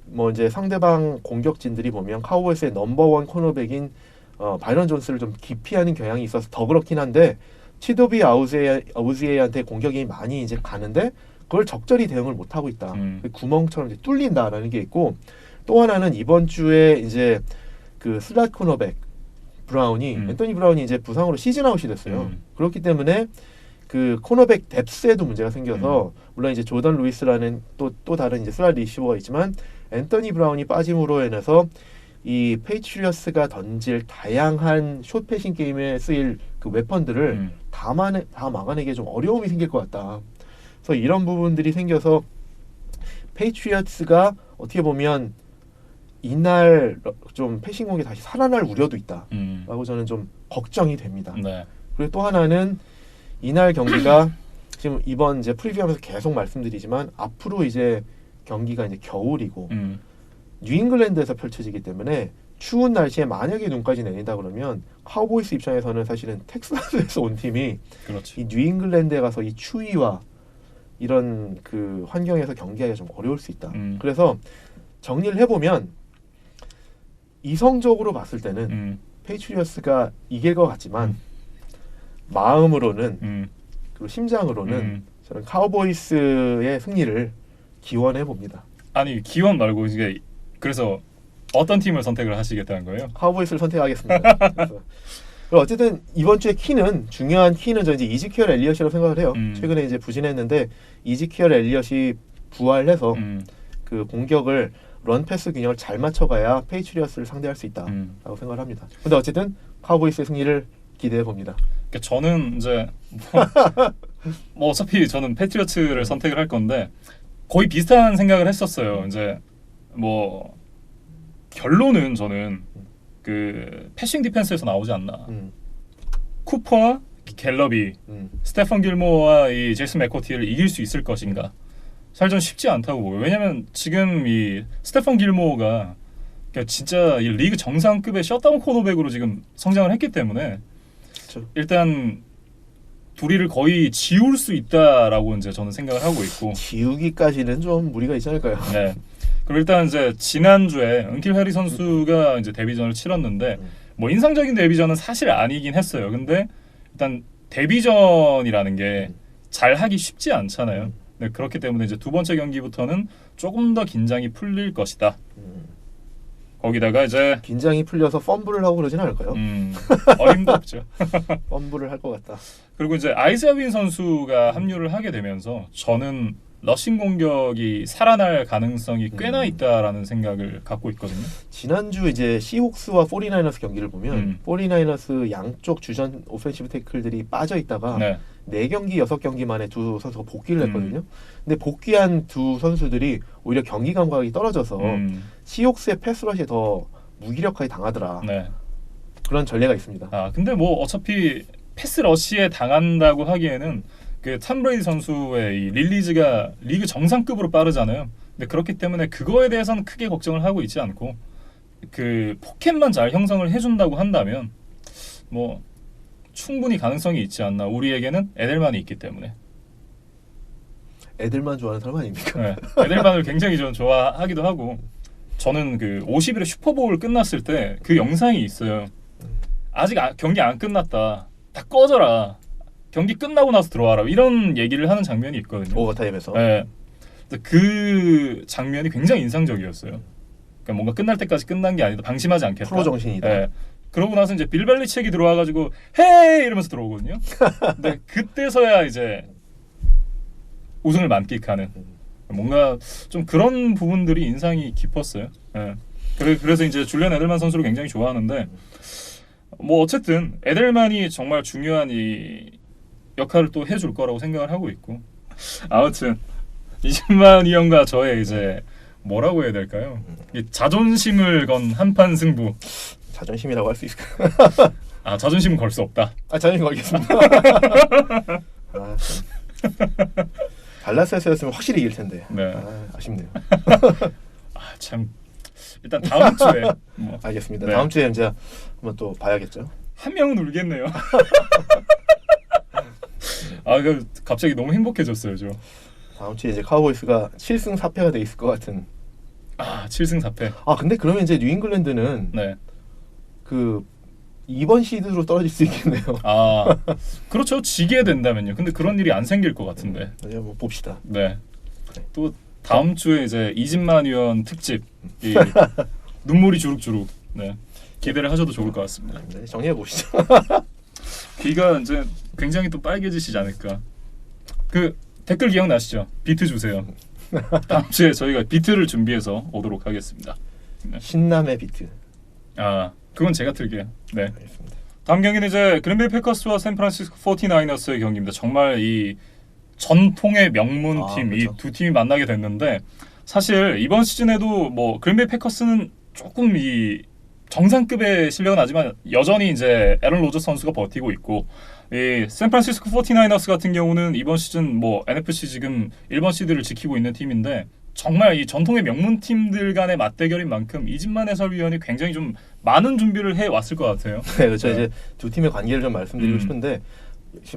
뭐 이제 상대방 공격진들이 보면 카우보이스의 넘버원 코너백인 바이런 존스를 좀 기피하는 경향이 있어서 더 그렇긴 한데 치도비 아우지에한테 공격이 많이 이제 가는데 그걸 적절히 대응을 못 하고 있다. 구멍처럼 이제 뚫린다라는 게 있고 또 하나는 이번 주에 이제 그 슬랏 코너백 브라운이 앤토니 브라운이 이제 부상으로 시즌 아웃이 됐어요. 그렇기 때문에 그 코너백 뎁스에도 문제가 생겨서 물론 이제 조던 루이스라는 또 다른 이제 슬랏 리시버가 있지만 앤토니 브라운이 빠짐으로 인해서 이 페이트리어스가 던질 다양한 숏 패싱 게임에 쓰일 그 웨펀들을 다 막아내기 좀 어려움이 생길 것 같다. 그래서 이런 부분들이 생겨서 페이트리어스가 어떻게 보면 이날 좀 패싱 공이 다시 살아날 우려도 있다라고 저는 좀 걱정이 됩니다. 네. 그리고 또 하나는 이날 경기가 지금 이번 이제 프리뷰하면서 계속 말씀드리지만 앞으로 이제 경기가 이제 겨울이고 뉴잉글랜드에서 펼쳐지기 때문에 추운 날씨에 만약에 눈까지 내린다 그러면 카우보이스 입장에서는 사실은 텍사스에서 온 팀이 그렇지. 이 뉴잉글랜드에 가서 이 추위와 이런 그 환경에서 경기하기가 좀 어려울 수 있다. 그래서 정리를 해보면 이성적으로 봤을 때는 페이트리어스가 이길 것 같지만 마음으로는 그리고 심장으로는 저는 카우보이스의 승리를 기원해 봅니다. 아니 기원 말고 이게 그래서 어떤 팀을 선택을 하시겠다는 거예요? 카우보이스를 선택하겠습니다. 그래서 어쨌든 이번 주에 중요한 키는 저 이제 이지키얼 엘리엇이라고 생각을 해요. 최근에 이제 부진했는데 이지키얼 엘리엇이 부활해서 그 공격을 런 패스 균형을 잘 맞춰가야 페이트리어스를 상대할 수 있다라고 생각을 합니다. 근데 어쨌든 카우보이스의 승리를 기대해 봅니다. 그러니까 저는 이제 뭐 어차피 저는 패트리어츠를 선택을 할 건데 거의 비슷한 생각을 했었어요. 이제 뭐 결론은 저는 그 패싱 디펜스에서 나오지 않나. 쿠퍼와 갤럽이 스테판 길모어와 이 제이슨 맥코티를 이길 수 있을 것인가. 사실 좀 쉽지 않다고 보여요. 왜냐면 지금 이 스테판 길모어가 진짜 이 리그 정상급의 셧다운 코너백으로 지금 성장을 했기 때문에 그렇죠. 일단 둘이를 거의 지울 수 있다라고 이제 저는 생각을 하고 있고 지우기까지는 좀 무리가 있지 않을까요? 네. 그리고 일단 이제 지난주에 은킬 해리 선수가 이제 데뷔전을 치렀는데 뭐 인상적인 데뷔전은 사실 아니긴 했어요. 근데 일단 데뷔전이라는 게 잘 하기 쉽지 않잖아요. 네, 그렇기 때문에 이제 두 번째 경기부터는 조금 더 긴장이 풀릴 것이다. 거기다가 이제 긴장이 풀려서 펌블을 하고 그러진 않을까요? 어림도 없죠. 펌블을 할 것 같다. 그리고 이제 아이세아 윈 선수가 합류를 하게 되면서 저는 러싱 공격이 살아날 가능성이 꽤나 있다라는 생각을 갖고 있거든요. 지난주 이제 시혹스와 49ers 경기를 보면 49ers 양쪽 주전 오펜시브 태클들이 빠져 있다가 네. 4경기, 6경기 만에 두 선수가 복귀를 했거든요. 근데 복귀한 두 선수들이 오히려 경기 감각이 떨어져서 시혹스의 패스러시에 더 무기력하게 당하더라. 네. 그런 전례가 있습니다. 아 근데 뭐 어차피 패스 러시에 당한다고 하기에는 그 탐 브레이디 선수의 이 릴리즈가 리그 정상급으로 빠르잖아요. 근데 그렇기 때문에 그거에 대해서는 크게 걱정을 하고 있지 않고 그 포켓만 잘 형성을 해준다고 한다면 뭐 충분히 가능성이 있지 않나. 우리에게는 에델만이 있기 때문에. 애들만 좋아하는 사람 아닙니까? 네, 에델만을 굉장히 좀 좋아하기도 하고 저는 그 50일에 슈퍼볼 끝났을 때 그 영상이 있어요. 아직 경기 안 끝났다. 다 꺼져라. 경기 끝나고 나서 들어와라 이런 얘기를 하는 장면이 있거든요. 오버타임에서. 네. 그 장면이 굉장히 인상적이었어요. 그러니까 뭔가 끝날 때까지 끝난 게 아니다. 방심하지 않겠다. 프로 정신이다. 네. 그러고 나서 이제 빌 벨리책이 들어와가지고 헤이 이러면서 들어오거든요. 근데 그때서야 이제 우승을 만끽하는 뭔가 좀 그런 부분들이 인상이 깊었어요. 네. 그래서 이제 줄리안 에델만 선수를 굉장히 좋아하는데 뭐 어쨌든 에델만이 정말 중요한 이 역할을 또 해줄 거라고 생각을 하고 있고 아무튼 이진만 위원과 저의 이제 뭐라고 해야 될까요? 이 자존심을 건 한판 승부. 자존심이라고 할 수 있을까? 아 자존심은 걸 수 없다. 아 자존심 걸겠습니다. 아, 달라스에서였으면 확실히 이길 텐데. 네. 아쉽네요. 아 참 일단 다음 주에 뭐 알겠습니다. 네. 다음 주에 이제 한번 또 봐야겠죠. 한 명은 울겠네요. 아, 그 갑자기 너무 행복해졌어요, 저. 다음 주에 이제 카우보이스가 7승 4패가 돼 있을 것 같은. 아, 7승 4패. 아 근데 그러면 이제 뉴잉글랜드는 네. 그 2번 시드로 떨어질 수 있겠네요. 아, 그렇죠. 지게 된다면요. 근데 그런 일이 안 생길 것 같은데. 이제 뭐 봅시다. 네. 또 다음 주에 이제 이진만 위원 특집 이 눈물이 주룩주룩. 네. 기대를 하셔도 좋을 것 같습니다. 네, 정리해 보시죠. 귀가 이제 굉장히 또 빨개지시지 않을까. 그 댓글 기억나시죠? 비트 주세요. 다음 주에 저희가 비트를 준비해서 오도록 하겠습니다. 네. 신남의 비트. 아, 그건 제가 틀게요. 네. 알겠습니다. 다음 경기는 이제 그린베이 패커스와 샌프란시스코 49어스의 경기입니다. 정말 이 전통의 명문 팀, 이 그렇죠. 두 팀이 만나게 됐는데 사실 이번 시즌에도 뭐 그린베이 패커스는 조금 이 정상급의 실력은 아니지만 여전히 이제 에런 로저스 선수가 버티고 있고 이 샌프란시스코 49어스 같은 경우는 이번 시즌 뭐 NFC 지금 1번 시드를 지키고 있는 팀인데 정말 이 전통의 명문 팀들 간의 맞대결인 만큼 이진만 해설위원이 굉장히 좀 많은 준비를 해 왔을 것 같아요. 네, 그렇죠. 네. 이제 두 팀의 관계를 좀 말씀드리고 싶은데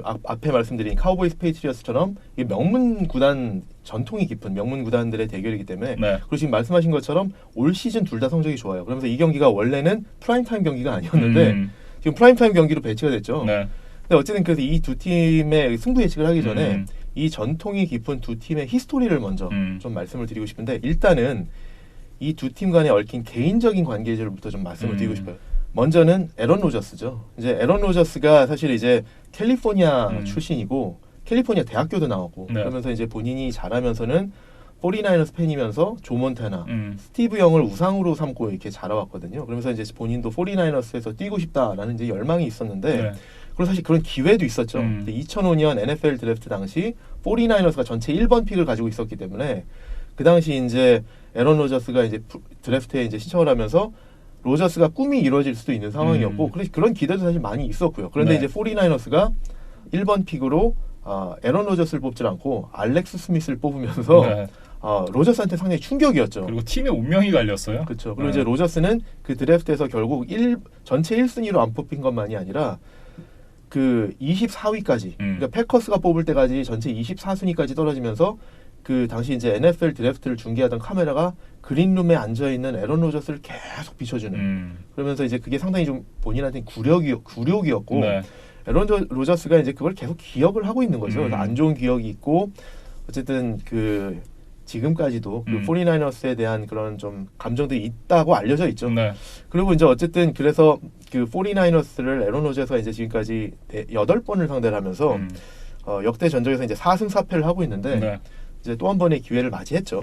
앞에 말씀드린 카우보이스 페이트리어스처럼 이 명문 구단 전통이 깊은 명문 구단들의 대결이기 때문에 네. 그리고 지금 말씀하신 것처럼 올 시즌 둘 다 성적이 좋아요. 그러면서 이 경기가 원래는 프라임타임 경기가 아니었는데 지금 프라임타임 경기로 배치가 됐죠. 네. 근데 어쨌든 그래서 이 두 팀의 승부 예측을 하기 전에 이 전통이 깊은 두 팀의 히스토리를 먼저 좀 말씀을 드리고 싶은데 일단은 이 두 팀 간에 얽힌 개인적인 관계들부터 좀 말씀을 드리고 싶어요. 먼저는 에런 로저스죠. 이제 에런 로저스가 사실 이제 캘리포니아 출신이고 캘리포니아 대학교도 나오고 네. 그러면서 이제 본인이 잘하면서는 49어스 팬이면서 조 몬타나, 스티브 영을 우상으로 삼고 이렇게 자라왔거든요. 그러면서 이제 본인도 49어스에서 뛰고 싶다라는 이제 열망이 있었는데 네. 그리고 사실 그런 기회도 있었죠. 2005년 NFL 드래프트 당시 49어스가 전체 1번 픽을 가지고 있었기 때문에 그 당시 이제 에런 로저스가 이제 드래프트에 이제 신청을 하면서 로저스가 꿈이 이루어질 수도 있는 상황이었고 그래서 그런 기대도 사실 많이 있었고요. 그런데 네. 이제 49어스가 1번 픽으로 에런 로저스를 뽑질 않고 알렉스 스미스를 뽑으면서 네. 로저스한테 상당히 충격이었죠. 그리고 팀의 운명이 갈렸어요. 그렇죠. 그리고 네. 이제 로저스는 그 드래프트에서 결국 전체 1순위로 안 뽑힌 것만이 아니라 그 24위까지 그러니까 패커스가 뽑을 때까지 전체 24순위까지 떨어지면서 그 당시 이제 NFL 드래프트를 중계하던 카메라가 그린룸에 앉아 있는 에런 로저스를 계속 비춰주는 그러면서 이제 그게 상당히 좀 본인한테 굴욕이었고 네. 에런 로저스가 이제 그걸 계속 기억을 하고 있는 거죠. 그래서 안 좋은 기억이 있고 어쨌든 그 지금까지도 그 49어스에 대한 그런 좀 감정들이 있다고 알려져 있죠. 네. 그리고 이제 어쨌든 그래서 그 49어스를 에런 로저스가 이제 지금까지 8번을 상대를 하면서 역대 전적에서 이제 4승 4패를 하고 있는데 네. 이제 또 한 번의 기회를 맞이했죠.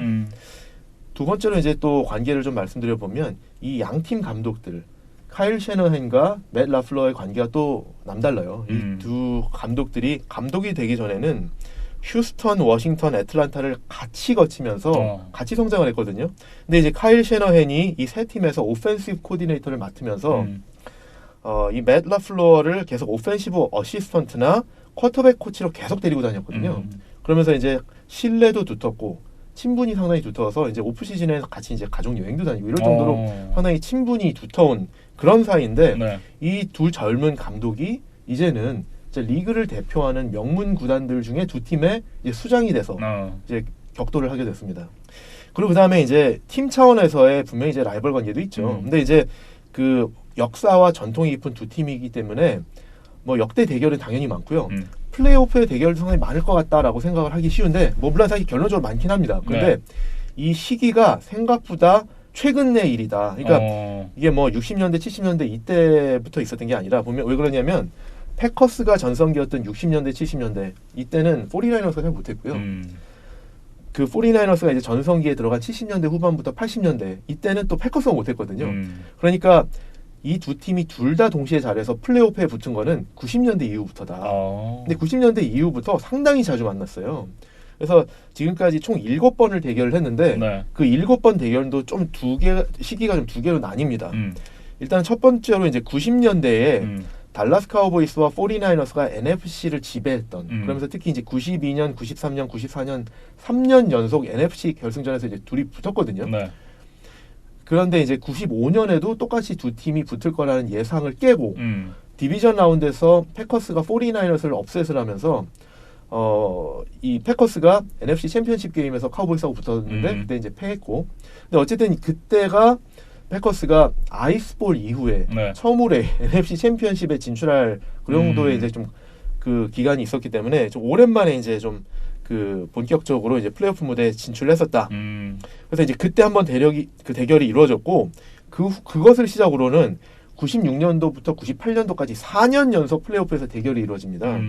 두 번째로 이제 또 관계를 좀 말씀드려 보면 이 양팀 감독들 카일 셰너헨과 맷 라플러의 관계가 또 남달라요. 이 두 감독들이 감독이 되기 전에는 휴스턴, 워싱턴, 애틀란타를 같이 거치면서 같이 성장을 했거든요. 근데 이제 카일 셰너헨이 이 세 팀에서 오펜시브 코디네이터를 맡으면서 이 맷 라플러를 계속 오펜시브 어시스턴트나 쿼터백 코치로 계속 데리고 다녔거든요. 그러면서 이제 신뢰도 두텁고 친분이 상당히 두터워서 이제 오프 시즌에 같이 이제 가족 여행도 다니고 이럴 정도로 상당히 친분이 두터운 그런 사이인데 네. 이 두 젊은 감독이 이제는 이제 리그를 대표하는 명문 구단들 중에 두 팀의 이제 수장이 돼서 이제 격돌을 하게 됐습니다. 그리고 그 다음에 이제 팀 차원에서의 분명히 이제 라이벌 관계도 있죠. 근데 이제 그 역사와 전통이 깊은 두 팀이기 때문에 뭐 역대 대결은 당연히 많고요. 플레이오프의 대결도 상당히 많을 것 같다라고 생각을 하기 쉬운데 뭐 물론 사실 결론적으로 많긴 합니다. 그런데 이 시기가 생각보다 최근 내 일이다. 그러니까 이게 뭐 60년대, 70년대 이때부터 있었던 게 아니라 보면 왜 그러냐면 패커스가 전성기였던 60년대, 70년대 이때는 49ers가 잘 못했고요. 그 49ers가 이제 전성기에 들어간 70년대 후반부터 80년대 이때는 또 패커스가 못했거든요. 그러니까 이 두 팀이 둘 다 동시에 잘해서 플레이오프에 붙은 거는 90년대 이후부터다. 근데 90년대 이후부터 상당히 자주 만났어요. 그래서 지금까지 총 7번을 대결을 했는데 그 7번 대결도 좀 시기가 좀 두 개로 나뉩니다. 일단 첫 번째로 이제 90년대에 달라스 카우보이스와 49ers가 NFC를 지배했던 그러면서 특히 이제 92년, 93년, 94년 3년 연속 NFC 결승전에서 이제 둘이 붙었거든요. 그런데 이제 95년에도 똑같이 두 팀이 붙을 거라는 예상을 깨고 디비전 라운드에서 패커스가 49ers를 업셋을 하면서 이 패커스가 NFC 챔피언십 게임에서 카우보이스하고 붙었는데 그때 이제 패했고 근데 어쨌든 그때가 패커스가 아이스볼 이후에 처음으로 NFC 챔피언십에 진출할 그 정도의 이제 좀 그 기간이 있었기 때문에 좀 오랜만에 이제 좀 그 본격적으로 이제 플레이오프 무대에 진출했었다. 그래서 이제 그때 한번 그 대결이 이루어졌고 그것을 시작으로는 96년도부터 98년도까지 4년 연속 플레이오프에서 대결이 이루어집니다.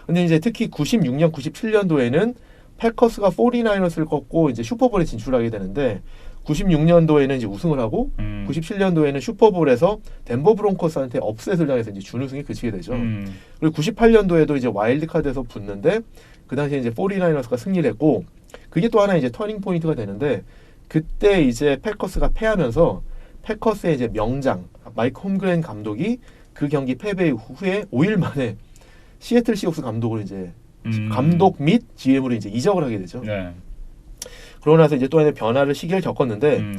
근데 이제 특히 96년, 97년도에는 패커스가 49ers를 꺾고 이제 슈퍼볼에 진출하게 되는데 96년도에는 이제 우승을 하고 97년도에는 슈퍼볼에서 덴버 브론코스한테 업셋을 당해서 이제 준우승에 그치게 되죠. 그리고 98년도에도 이제 와일드카드에서 붙는데 그 당시에 이제 49ers가 승리를 했고 그게 또 하나 이제 터닝 포인트가 되는데 그때 이제 패커스가 패하면서 패커스의 이제 명장 마이크 홈그랜 감독이 그 경기 패배 후에 5일 만에 시애틀 시옥스 감독으로 이제 감독 및 GM으로 이제 이적을 하게 되죠. 그러고 나서 이제 또 하나의 변화를 시기를 겪었는데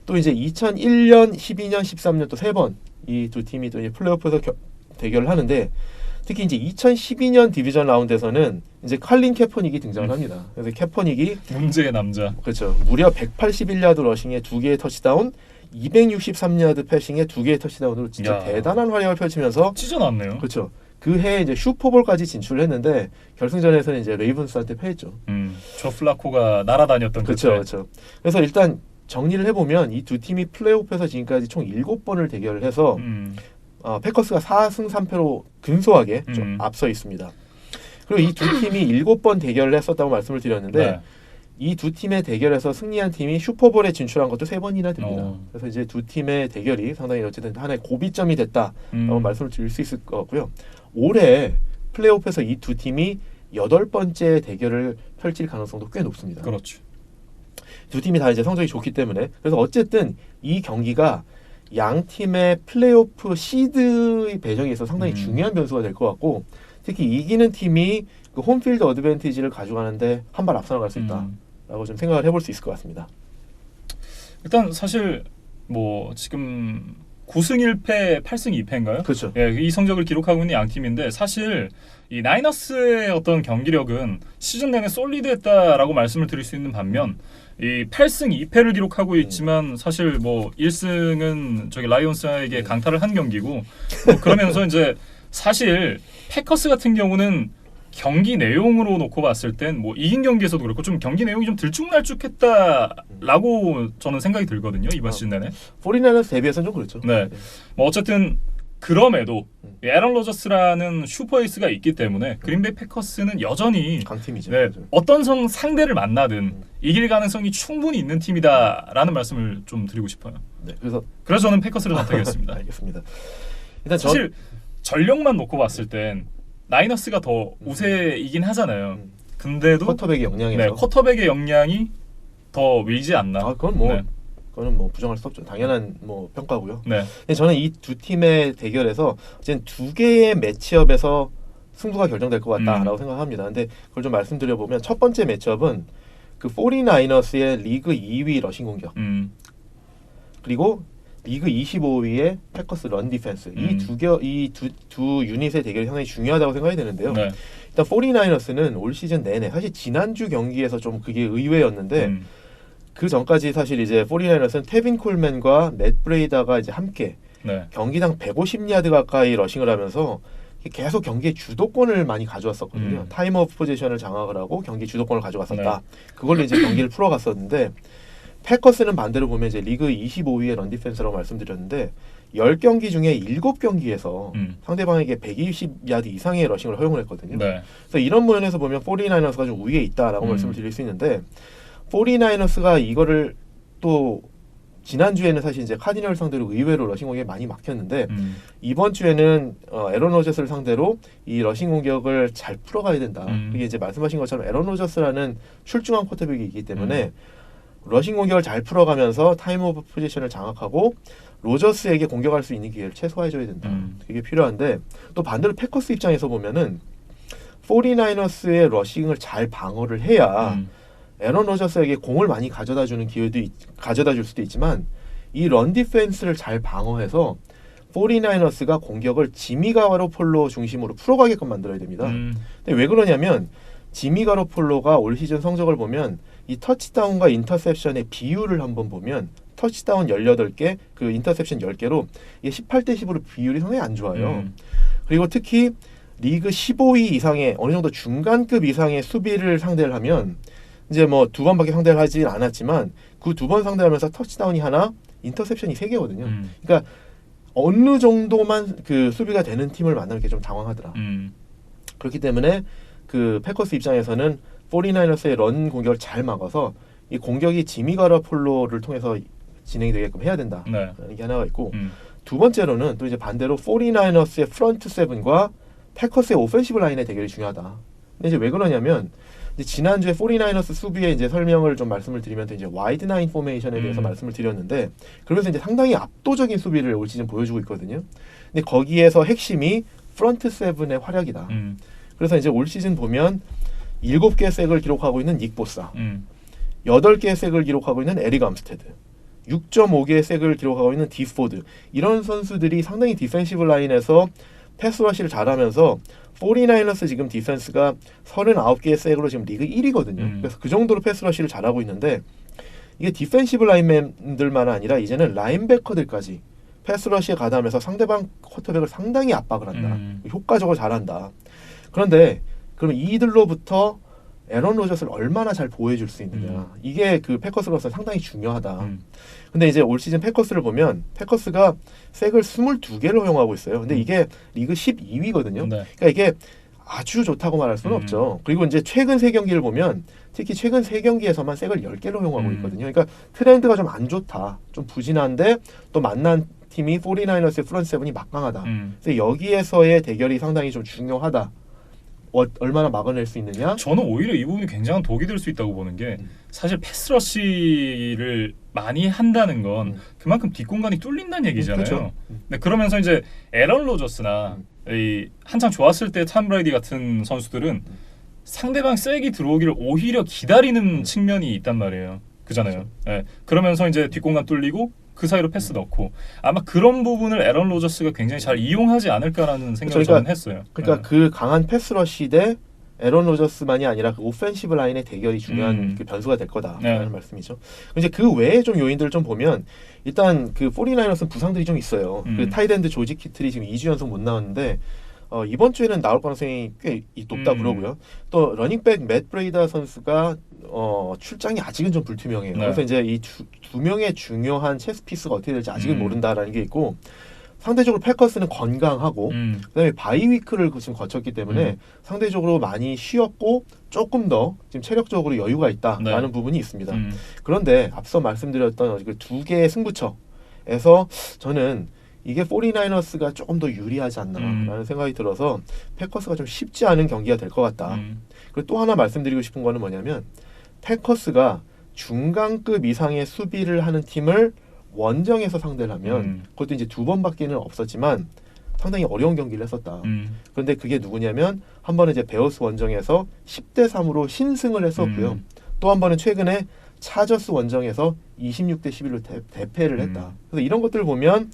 또 이제 2001년, 12년, 13년 또 3번 이 두 팀이 또 이제 플레이오프에서 대결을 하는데 특히 이제 2012년 디비전 라운드에서는 이제 칼린 캐퍼닉이 등장을 합니다. 그래서 캐퍼닉이 문제의 남자. 그렇죠. 무려 181야드 러싱에 2개의 터치다운, 263야드 패싱에 2개의 터치다운으로 진짜 대단한 활약을 펼치면서 찢어놨네요. 그렇죠. 그 해에 이제 슈퍼볼까지 진출했는데 결승전에서는 이제 레이븐스한테 패했죠. 조 플라코가 날아다녔던 그렇죠, 그렇죠. 그래서 일단 정리를 해보면 이 두 팀이 플레이오프에서 지금까지 총 7번을 대결을 해서 패커스가 4승 3패로 근소하게 좀 앞서 있습니다. 그리고 이 두 팀이 7번 대결을 했었다고 말씀을 드렸는데 이 두 팀의 대결에서 승리한 팀이 슈퍼볼에 진출한 것도 3번이나 됩니다. 그래서 이제 두 팀의 대결이 상당히 어쨌든 하나의 고비점이 됐다라고 말씀을 드릴 수 있을 것 같고요. 올해 플레이오프에서 이 두 팀이 8번째 대결을 펼칠 가능성도 꽤 높습니다. 그렇죠. 두 팀이 다 이제 성적이 좋기 때문에 그래서 어쨌든 이 경기가 양 팀의 플레이오프 시드의 배정에 있어서 상당히 중요한 변수가 될 것 같고 특히 이기는 팀이 그 홈필드 어드밴티지를 가져가는데 한 발 앞서 나갈 수 있다라고 좀 생각을 해볼 수 있을 것 같습니다. 일단 사실 뭐 지금 9승 1패, 8승 2패인가요? 그렇죠. 예, 이 성적을 기록하고 있는 양 팀인데 사실 이 나이너스의 어떤 경기력은 시즌 내내 솔리드했다라고 말씀을 드릴 수 있는 반면 이 8승 2패를 기록하고 있지만 사실 뭐 1승은 저기 라이온스에게 강타를 한 경기고 뭐 그러면서 이제 사실 패커스 같은 경우는 경기 내용으로 놓고 봤을 땐 뭐 이긴 경기에서도 그렇고 좀 경기 내용이 좀 들쭉날쭉했다라고 저는 생각이 들거든요. 이번 시즌 내내. 49ers 대비해서는 좀 그렇죠. 네. 뭐 어쨌든 그럼에도 에런 로저스라는 슈퍼에이스가 있기 때문에 그린베이 패커스는 여전히 강팀이죠. 네, 어떤 상대를 만나든 이길 가능성이 충분히 있는 팀이다라는 말씀을 좀 드리고 싶어요. 네, 그래서 저는 패커스를 선택했습니다. 알겠습니다. 일단 사실 전력만 놓고 봤을 땐 나이너스가 더 우세이긴 하잖아요. 근데도 쿼터백의 역량에서 쿼터백의 역량이 더 위지 않나. 그건 뭐 그거는 뭐 부정할 수 없죠. 당연한 뭐 평가고요. 네. 근데 저는 이 두 팀의 대결에서 어쨌든 두 개의 매치업에서 승부가 결정될 것 같다라고 생각합니다. 근데 그걸 좀 말씀드려 보면 첫 번째 매치업은 그 49ers의 리그 2위 러싱 공격 그리고 리그 25위의 패커스 런 디펜스 이 두 유닛의 대결이 상당히 중요하다고 생각이 되는데요. 네. 일단 49ers는 올 시즌 내내 사실 지난주 경기에서 좀 그게 의외였는데 그 전까지 사실 이제 49ers는 테빈 콜맨과 맷 브레이다가 이제 함께 경기당 150야드 가까이 러싱을 하면서 계속 경기의 주도권을 많이 가져왔었거든요. 타임 오브 포지션을 장악을 하고 경기 주도권을 가져갔었다. 그걸로 이제 경기를 풀어갔었는데 패커스는 반대로 보면 이제 리그 25위의 런 디펜스라고 말씀드렸는데 10경기 중에 7경기에서 상대방에게 120야드 이상의 러싱을 허용을 했거든요. 네. 그래서 이런 면에서 보면 49ers가 좀 우위에 있다라고 말씀을 드릴 수 있는데 49ers가 이거를 또 지난주에는 사실 이제 카디널 상대로 의외로 러싱 공격에 많이 막혔는데 이번 주에는 에런 로저스를 상대로 이 러싱 공격을 잘 풀어가야 된다. 그게 이제 말씀하신 것처럼 에런 로저스라는 출중한 쿼터백이 있기 때문에 러싱 공격을 잘 풀어가면서 타임 오브 포지션을 장악하고 로저스에게 공격할 수 있는 기회를 최소화해줘야 된다. 그게 필요한데 또 반대로 패커스 입장에서 보면은 49ers의 러싱을 잘 방어를 해야 에런 로저스에게 공을 많이 가져다 주는 기회도 가져다 줄 수도 있지만 이 런 디펜스를 잘 방어해서 49ers가 공격을 지미 가로폴로 중심으로 풀어가게끔 만들어야 됩니다. 근데 왜 그러냐면 지미 가로폴로가 올 시즌 성적을 보면 이 터치다운과 인터셉션의 비율을 한번 보면 터치다운 18개, 그 인터셉션 10개로 이게 18대 10으로 비율이 상당히 안 좋아요. 그리고 특히 리그 15위 이상의 어느 정도 중간급 이상의 수비를 상대를 하면 이제 뭐 2번밖에 상대를 하진 않았지만 그 2번 상대하면서 터치다운이 하나, 인터셉션이 3개거든요. 그러니까 어느 정도만 그 수비가 되는 팀을 만나는 게 좀 당황하더라. 그렇기 때문에 그 패커스 입장에서는 49ers의 런 공격을 잘 막아서 이 공격이 지미 가로폴로를 통해서 진행이 되게끔 해야 된다. 네. 이게 하나가 있고 두 번째로는 또 이제 반대로 49ers의 프런트 세븐과 패커스의 오펜시브 라인의 대결이 중요하다. 근데 이제 왜 그러냐면 이제 지난주에 49ers 수비에 이제 설명을 좀 말씀을 드리면 이제 와이드 나인 포메이션에 대해서 말씀을 드렸는데 그러면서 이제 상당히 압도적인 수비를 올 시즌 보여주고 있거든요. 근데 거기에서 핵심이 프런트 세븐의 활약이다. 그래서 이제 올 시즌 보면 7개 색을 기록하고 있는 닉 보사, 8개의 색을 기록하고 있는 에릭 암스테드, 6.5개의 색을 기록하고 있는 디포드, 이런 선수들이 상당히 디펜시브 라인에서 패스러시를 잘하면서 49ers 지금 디펜스가 39개의 색으로 지금 리그 1위거든요. 그래서 그 정도로 패스러시를 잘하고 있는데 이게 디펜시브 라인맨들만 아니라 이제는 라인베커들까지 패스러시에 가담해서 상대방 쿼터백을 상당히 압박을 한다. 효과적으로 잘한다. 그런데 그럼 이들로부터 에런 로저스를 얼마나 잘 보호해줄 수 있느냐. 이게 그 패커스로서는 상당히 중요하다. 근데 이제 올 시즌 패커스를 보면 패커스가 색을 22개를 허용하고 있어요. 근데 이게 리그 12위거든요. 네. 그러니까 이게 아주 좋다고 말할 수는 없죠. 그리고 이제 최근 3경기를 보면 특히 최근 3경기에서만 색을 10개를 허용하고 있거든요. 그러니까 트렌드가 좀 안 좋다. 좀 부진한데 또 만난 팀이 49ers의 프런트 세븐이 막강하다. 그래서 여기에서의 대결이 상당히 좀 중요하다. 얼마나 막아낼 수 있느냐? 저는 오히려 이 부분이 굉장한 독이 될 수 있다고 보는 게 사실 패스러시를 많이 한다는 건 그만큼 뒷공간이 뚫린다는 얘기잖아요. 그렇죠. 근데 그러면서 이제 에런 로저스나 이 한창 좋았을 때 탐 브레이디 같은 선수들은 상대방 쐐기 들어오기를 오히려 기다리는 측면이 있단 말이에요. 그잖아요. 네. 그러면서 이제 뒷공간 뚫리고 그 사이로 패스 넣고 아마 그런 부분을 에런 로저스가 굉장히 잘 이용하지 않을까라는 생각을 저는 했어요. 그러니까 그 강한 패스러시 대 에런 로저스만이 아니라 그 오펜시브 라인의 대결이 중요한 그 변수가 될 거다라는 말씀이죠. 이제 그 외에 좀 요인들을 좀 보면 일단 그 49ers는 부상들이 좀 있어요. 그 타이드엔드 조지 키틀이 지금 2주 연속 못 나왔는데 이번 주에는 나올 가능성이 꽤 높다 그러고요. 또 러닝백 맷 브레이다 선수가 출장이 아직은 좀 불투명해요. 그래서 이제 이 두 명의 중요한 체스 피스가 어떻게 될지 아직은 모른다라는 게 있고 상대적으로 패커스는 건강하고 그다음에 바이 위크를 지금 거쳤기 때문에 상대적으로 많이 쉬었고 조금 더 지금 체력적으로 여유가 있다라는 부분이 있습니다. 그런데 앞서 말씀드렸던 그 두 개의 승부처에서 저는 이게 49ers가 조금 더 유리하지 않나라는 생각이 들어서 패커스가 좀 쉽지 않은 경기가 될 것 같다. 그리고 또 하나 말씀드리고 싶은 거는 뭐냐면 패커스가 중간급 이상의 수비를 하는 팀을 원정에서 상대를 하면 그것도 이제 2번밖에는 없었지만 상당히 어려운 경기를 했었다. 그런데 그게 누구냐면 한 번은 이제 베어스 원정에서 10대 3으로 신승을 했었고요. 또 한 번은 최근에 차저스 원정에서 26대 11로 대패를 했다. 그래서 이런 것들을 보면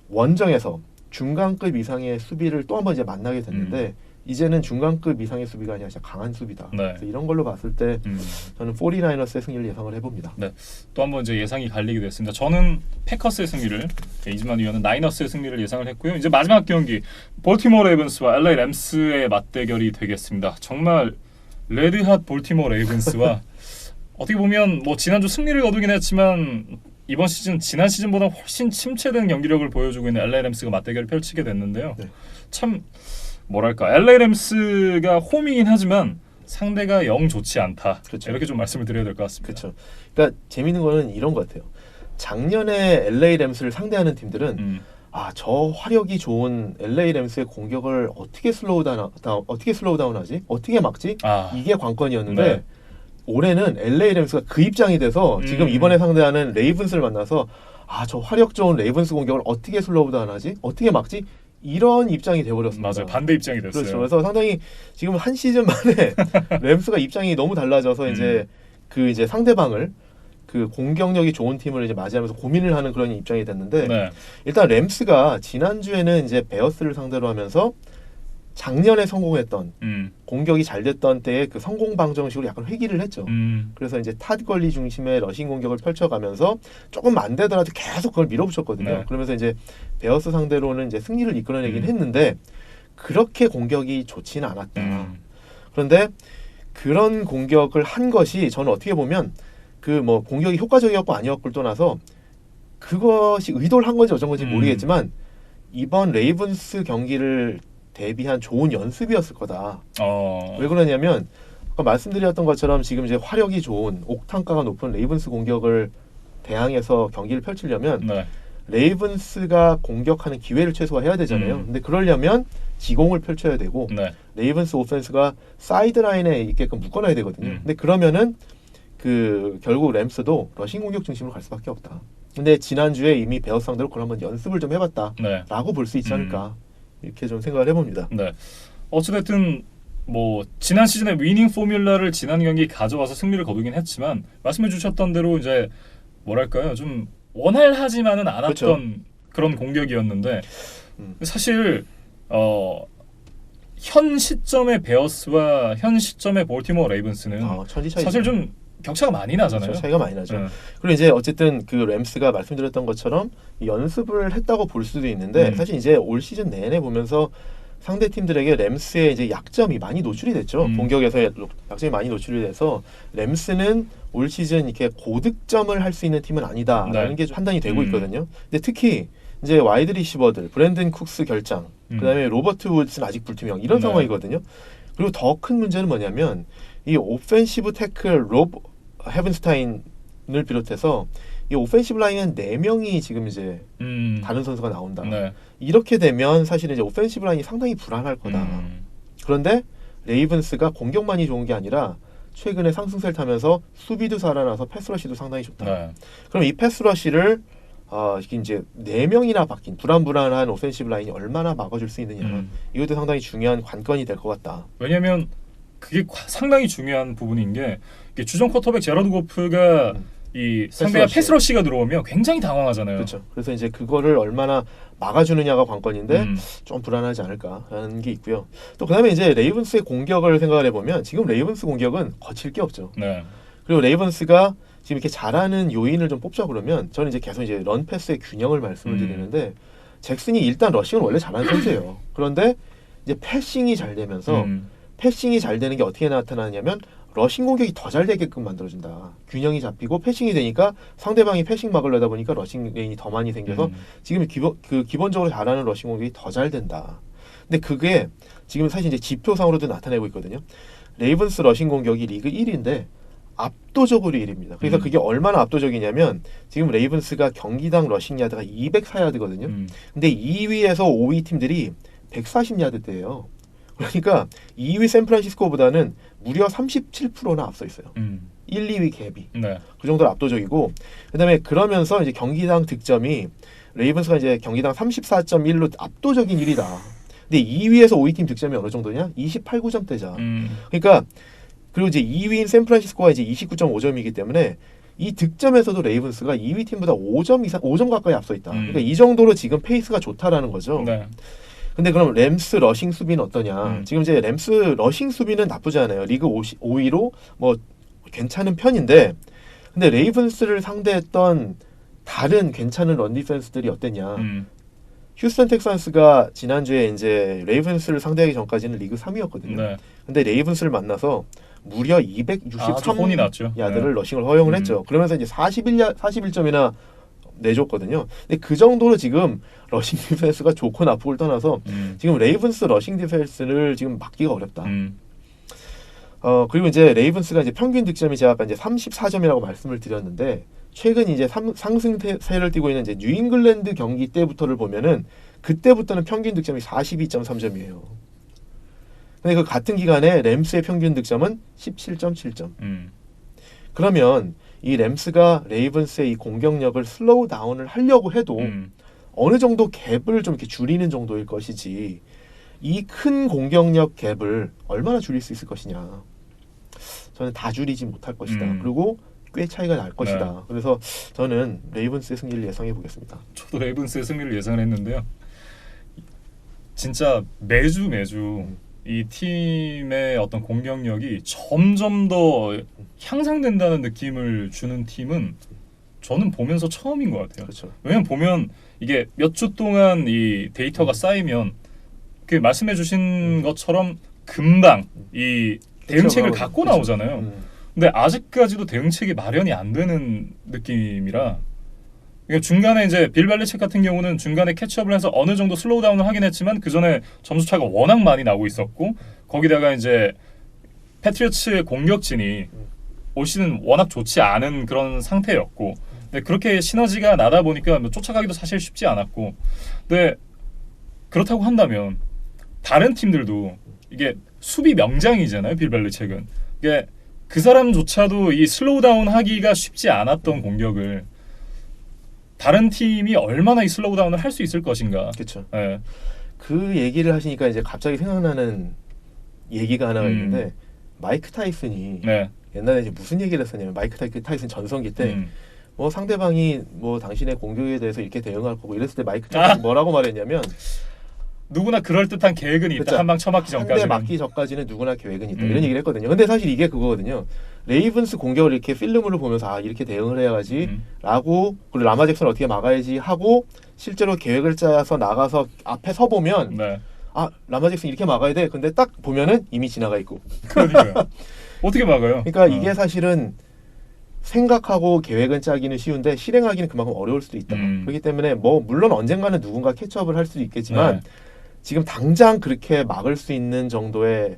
원정에서 중간급 이상의 수비를 또 한 번 이제 만나게 됐는데 이제는 중간급 이상의 수비가 아니라 진짜 강한 수비다. 네. 그래서 이런 걸로 봤을 때 저는 49ers의 승리를 예상을 해봅니다. 네. 또 한 번 이제 예상이 갈리게 됐습니다. 저는 패커스의 승리를, 이즈만 위원은 나이너스의 승리를 예상을 했고요. 이제 마지막 경기 볼티모어 레이븐스와 LA 램스의 맞대결이 되겠습니다. 정말 레드핫 볼티모어 레이븐스와 어떻게 보면 뭐 지난주 승리를 거두긴 했지만 이번 시즌 지난 시즌보다 훨씬 침체된 경기력을 보여주고 있는 LA 램스가 맞대결을 펼치게 됐는데요. 네. 참 뭐랄까 LA 램스가 홈이긴 하지만 상대가 영 좋지 않다. 그렇죠. 이렇게 좀 말씀을 드려야 될 것 같습니다. 그렇죠. 그러니까 재밌는 거는 이런 것 같아요. 작년에 LA 램스를 상대하는 팀들은 저 화력이 좋은 LA 램스의 공격을 어떻게 슬로우 다운하지? 어떻게 막지? 이게 관건이었는데 네. 올해는 LA 램스가 그 입장이 돼서 지금 이번에 상대하는 레이븐스를 만나서 저 화력 좋은 레이븐스 공격을 어떻게 슬로우 다운하지? 어떻게 막지? 이런 입장이 돼버렸습니다. 맞아요. 반대 입장이 됐어요. 그렇죠. 그래서 상당히 지금 한 시즌 만에 램스가 입장이 너무 달라져서 이제 상대방을 그 공격력이 좋은 팀을 이제 맞이하면서 고민을 하는 그런 입장이 됐는데 네. 일단 램스가 지난주에는 이제 베어스를 상대로 하면서 작년에 성공했던 공격이 잘 됐던 때의 그 성공 방정식으로 약간 회귀를 했죠. 그래서 이제 탓 권리 중심의 러싱 공격을 펼쳐가면서 조금 안 되더라도 계속 그걸 밀어붙였거든요. 네. 그러면서 이제 베어스 상대로는 이제 승리를 이끌어내긴 했는데 그렇게 공격이 좋지는 않았다. 그런데 그런 공격을 한 것이 저는 어떻게 보면 그 뭐 공격이 효과적이었고 아니었고를 떠나서 그것이 의도를 한 건지 어쩐 건지 모르겠지만 이번 레이븐스 경기를 대비한 좋은 연습이었을 거다. 왜 그러냐면 아까 말씀드렸던 것처럼 지금 이제 화력이 좋은 옥탄가가 높은 레이븐스 공격을 대항해서 경기를 펼치려면 네. 레이븐스가 공격하는 기회를 최소화해야 되잖아요. 근데 그러려면 지공을 펼쳐야 되고 네. 레이븐스 오펜스가 사이드라인에 있게끔 묶어놔야 되거든요. 근데 그러면은 그 결국 램스도 러싱 공격 중심으로 갈 수밖에 없다. 근데 지난주에 이미 베어스 상대로 그걸 한번 연습을 좀 해봤다라고 볼 수 있지 않을까 이렇게 좀 생각을 해봅니다. 네. 어찌됐든 뭐 지난 시즌의 위닝 포뮬러를 지난 경기 가져와서 승리를 거두긴 했지만 말씀해 주셨던 대로 이제 뭐랄까요 좀 원활하지만은 않았던 그렇죠. 그런 공격이었는데 사실 현 시점의 베어스와 현 시점의 볼티모어 레이븐스는 천지 차이 사실 좀 격차가 많이 나잖아요. 그렇죠. 차이가 많이 나죠. 그리고 이제 어쨌든 그 램스가 말씀드렸던 것처럼 연습을 했다고 볼 수도 있는데 사실 이제 올 시즌 내내 보면서 상대 팀들에게 램스의 이제 약점이 많이 노출이 됐죠. 공격에서의 약점이 많이 노출이 돼서 램스는 올 시즌 이렇게 고득점을 할 수 있는 팀은 아니다라는 게 판단이 되고 있거든요. 근데 특히 이제 와이드 리시버들 브랜든 쿡스 결장, 그다음에 로버트 우드스는 아직 불투명 이런 상황이거든요. 그리고 더 큰 문제는 뭐냐면 이 오펜시브 태클 롭 헤븐스타인을 비롯해서 이 오펜시브 라인은 4명이 지금 이제 다른 선수가 나온다. 네. 이렇게 되면 사실은 이제 오펜시브 라인이 상당히 불안할 거다. 그런데 레이븐스가 공격만이 좋은 게 아니라 최근에 상승세를 타면서 수비도 살아나서 패스러시도 상당히 좋다. 네. 그럼 이 패스러시를 이제 4명이나 바뀐 불안한 오펜시브 라인이 얼마나 막아줄 수 있느냐. 이것도 상당히 중요한 관건이 될 것 같다. 왜냐하면 그게 상당히 중요한 부분인 게 주전 쿼터백 제러드 고프가 이 상대가 패스러시가 들어오면 굉장히 당황하잖아요. 그렇죠. 그래서 이제 그거를 얼마나 막아주느냐가 관건인데 좀 불안하지 않을까라는 게 있고요. 또 그다음에 이제 레이븐스의 공격을 생각을 해보면 지금 레이븐스 공격은 거칠 게 없죠. 네. 그리고 레이븐스가 지금 이렇게 잘하는 요인을 좀 뽑자 그러면 저는 이제 계속 이제 런 패스의 균형을 말씀을 드리는데 잭슨이 일단 러싱을 원래 잘하는 선수예요. 그런데 이제 패싱이 잘 되면서 패싱이 잘 되는 게 어떻게 나타나냐면 러싱 공격이 더 잘 되게끔 만들어준다. 균형이 잡히고 패싱이 되니까 상대방이 패싱 막으려다 보니까 러싱 레인이 더 많이 생겨서 지금 기본적으로 잘하는 러싱 공격이 더 잘 된다. 근데 그게 지금 사실 이제 지표상으로도 나타내고 있거든요. 레이븐스 러싱 공격이 리그 1위인데 압도적으로 1위입니다. 그래서 그게 얼마나 압도적이냐면 지금 레이븐스가 경기당 러싱 야드가 204야드거든요. 근데 2위에서 5위 팀들이 140야드대예요. 그러니까 2위 샌프란시스코보다는 무려 37%나 앞서 있어요. 1, 2위 갭이. 네. 그 정도로 압도적이고 그다음에 그러면서 이제 경기당 득점이 레이븐스가 이제 경기당 34.1로 압도적인 1위다. 근데 2위에서 5위 팀 득점이 어느 정도냐? 28.9점대자. 그러니까 그리고 이제 2위인 샌프란시스코가 이제 29.5점이기 때문에 이 득점에서도 레이븐스가 2위 팀보다 5점 가까이 앞서 있다. 그러니까 이 정도로 지금 페이스가 좋다라는 거죠. 네. 근데 그럼 램스 러싱 수비는 어떠냐? 지금 이제 램스 러싱 수비는 나쁘지 않아요. 리그 5위로 뭐 괜찮은 편인데, 근데 레이븐스를 상대했던 다른 괜찮은 런 디펜스들이 어땠냐? 휴스턴 텍산스가 지난주에 이제 레이븐스를 상대하기 전까지는 리그 3위였거든요. 네. 근데 레이븐스를 만나서 무려 263 혼이 났죠. 야드를 러싱을 허용을 했죠. 그러면서 이제 41점이나 내줬거든요. 근데 그 정도로 지금 러싱 디펜스가 좋고 나쁘고를 떠나서 지금 레이븐스 러싱 디펜스를 지금 막기가 어렵다. 그리고 이제 레이븐스가 이제 평균 득점이 제가 아까 이제 34점이라고 말씀을 드렸는데, 최근 이제 상승세를 띠고 있는 이제 뉴잉글랜드 경기 때부터를 보면은 그때부터는 평균 득점이 42.3점이에요. 근데 그 같은 기간에 램스의 평균 득점은 17.7점. 그러면 이 램스가 레이븐스의 이 공격력을 슬로우 다운을 하려고 해도 어느 정도 갭을 좀 이렇게 줄이는 정도일 것이지, 이 큰 공격력 갭을 얼마나 줄일 수 있을 것이냐. 저는 다 줄이지 못할 것이다. 그리고 꽤 차이가 날 것이다. 네. 그래서 저는 레이븐스의 승리를 예상해 보겠습니다. 저도 레이븐스의 승리를 예상을 했는데요. 진짜 매주 이 팀의 어떤 공격력이 점점 더 향상된다는 느낌을 주는 팀은 저는 보면서 처음인 것 같아요. 그렇죠. 왜냐면 보면 이게 몇 주 동안 이 데이터가 쌓이면 그 말씀해주신 것처럼 금방 이 대응책을 갖고 나오잖아요. 근데 아직까지도 대응책이 마련이 안 되는 느낌이라, 그러니까 중간에 이제 빌 벨리책 같은 경우는 중간에 캐치업을 해서 어느 정도 슬로우 다운을 하긴 했지만 그 전에 점수 차가 워낙 많이 나고 있었고, 거기다가 이제 패트리어츠의 공격진이 올 시즌 워낙 좋지 않은 그런 상태였고, 근데 그렇게 시너지가 나다 보니까 쫓아가기도 사실 쉽지 않았고, 근데 그렇다고 한다면 다른 팀들도 이게 수비 명장이잖아요. 빌 벨리책은 이게 그 사람조차도 이 슬로우 다운 하기가 쉽지 않았던 공격을 다른 팀이 얼마나 이 슬로우 다운을 할 수 있을 것인가. 그렇죠. 네. 그 얘기를 하시니까 이제 갑자기 생각나는 얘기가 하나가 있는데, 마이크 타이슨이 네. 옛날에 이제 무슨 얘기를 했었냐면, 마이크 타이슨 전성기 때 뭐 상대방이 뭐 당신의 공격에 대해서 이렇게 대응할 거고 이랬을 때 마이크 타이슨이 뭐라고 말했냐면, 누구나 그럴듯한 계획은 있다. 그렇죠. 한 방 쳐맞기 한 대 전까지는. 맞기 전까지는 누구나 계획은 있다. 이런 얘기를 했거든요. 근데 사실 이게 그거거든요. 레이븐스 공격을 이렇게 필름으로 보면서 아 이렇게 대응을 해야지 라고, 그리고 라마 잭슨을 어떻게 막아야지 하고 실제로 계획을 짜서 나가서 앞에 서 보면 네. 아 라마 잭슨 이렇게 막아야 돼. 근데 딱 보면은 이미 지나가 있고. 그러니까요. 어떻게 막아요? 그러니까 이게 사실은 생각하고 계획은 짜기는 쉬운데 실행하기는 그만큼 어려울 수도 있다. 그렇기 때문에 뭐 물론 언젠가는 누군가 캐치업을 할 수도 있겠지만 네. 지금 당장 그렇게 막을 수 있는 정도의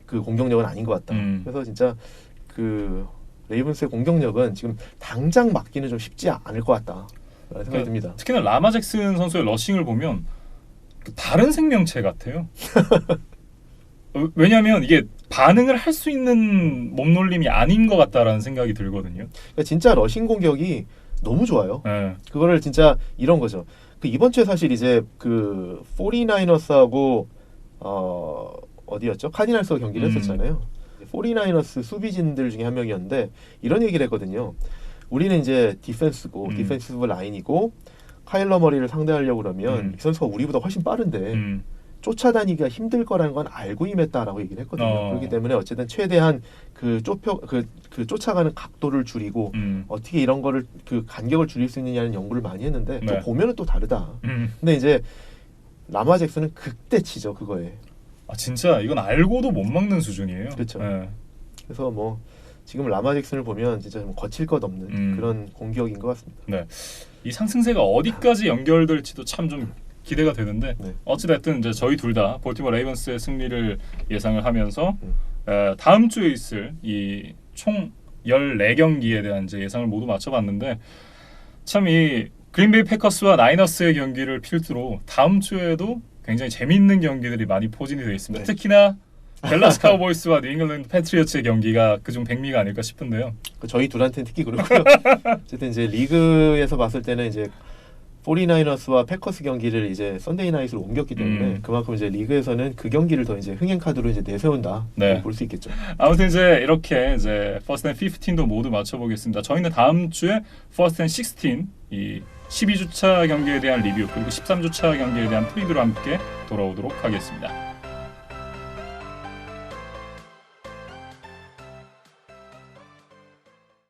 그 공격력은 아닌 것 같다. 그래서 진짜 그 레이븐스의 공격력은 지금 당장 막기는 좀 쉽지 않을 것 같다. 라는 생각이 듭니다. 특히나 라마 잭슨 선수의 러싱을 보면 다른 생명체 같아요. 왜냐하면 이게 반응을 할 수 있는 몸놀림이 아닌 것 같다라는 생각이 들거든요. 그러니까 진짜 러싱 공격이 너무 좋아요. 네. 그거를 진짜 이런 거죠. 그 이번 주에 사실 이제 그 49ers하고 어디였죠? 카디널스가 경기를 했었잖아요. 49ers 수비진들 중에 한 명이었는데 이런 얘기를 했거든요. 우리는 이제 디펜스고 디펜시브 라인이고 카일러 머리를 상대하려고 그러면 이 선수가 우리보다 훨씬 빠른데 쫓아다니기가 힘들 거라는 건 알고 임했다라고 얘기를 했거든요. 그렇기 때문에 어쨌든 최대한 그 쫓아가는 각도를 줄이고 어떻게 이런 거를 그 간격을 줄일 수 있느냐는 연구를 많이 했는데 또 보면은 또 다르다. 근데 이제 라마 잭슨은 극대치죠 그거에. 아 진짜 이건 알고도 못 막는 수준이에요. 그렇죠. 네. 그래서 뭐 지금 라마 잭슨을 보면 진짜 좀 거칠 것 없는 그런 공격인 것 같습니다. 네. 이 상승세가 어디까지 연결될지도 참 좀 기대가 되는데 어찌됐든 이제 저희 둘 다 볼티모어 레이븐스의 승리를 예상을 하면서 다음 주에 있을 이 총 14경기에 대한 이제 예상을 모두 맞춰봤는데 참 이 그린베이 패커스와 나이너스의 경기를 필두로 다음 주에도 굉장히 재미있는 경기들이 많이 포진이 되어 있습니다. 특히나 댈러스 카우보이스와 뉴잉글랜드 패트리어츠의 경기가 그중 백미가 아닐까 싶은데요. 저희 둘한테는 특히 그렇고요. 어쨌든 이제 리그에서 봤을 때는 이제 49ers와 패커스 경기를 이제 썬데이 나잇으로 옮겼기 때문에 그만큼 이제 리그에서는 그 경기를 더 이제 흥행 카드로 이제 내세운다. 볼 수 있겠죠. 아무튼 이제 이렇게 이제 First and 15도 모두 맞춰보겠습니다. 저희는 다음 주에 First and 16 이 12주차 경기에 대한 리뷰 그리고 13주차 경기에 대한 프리뷰로 함께 돌아오도록 하겠습니다.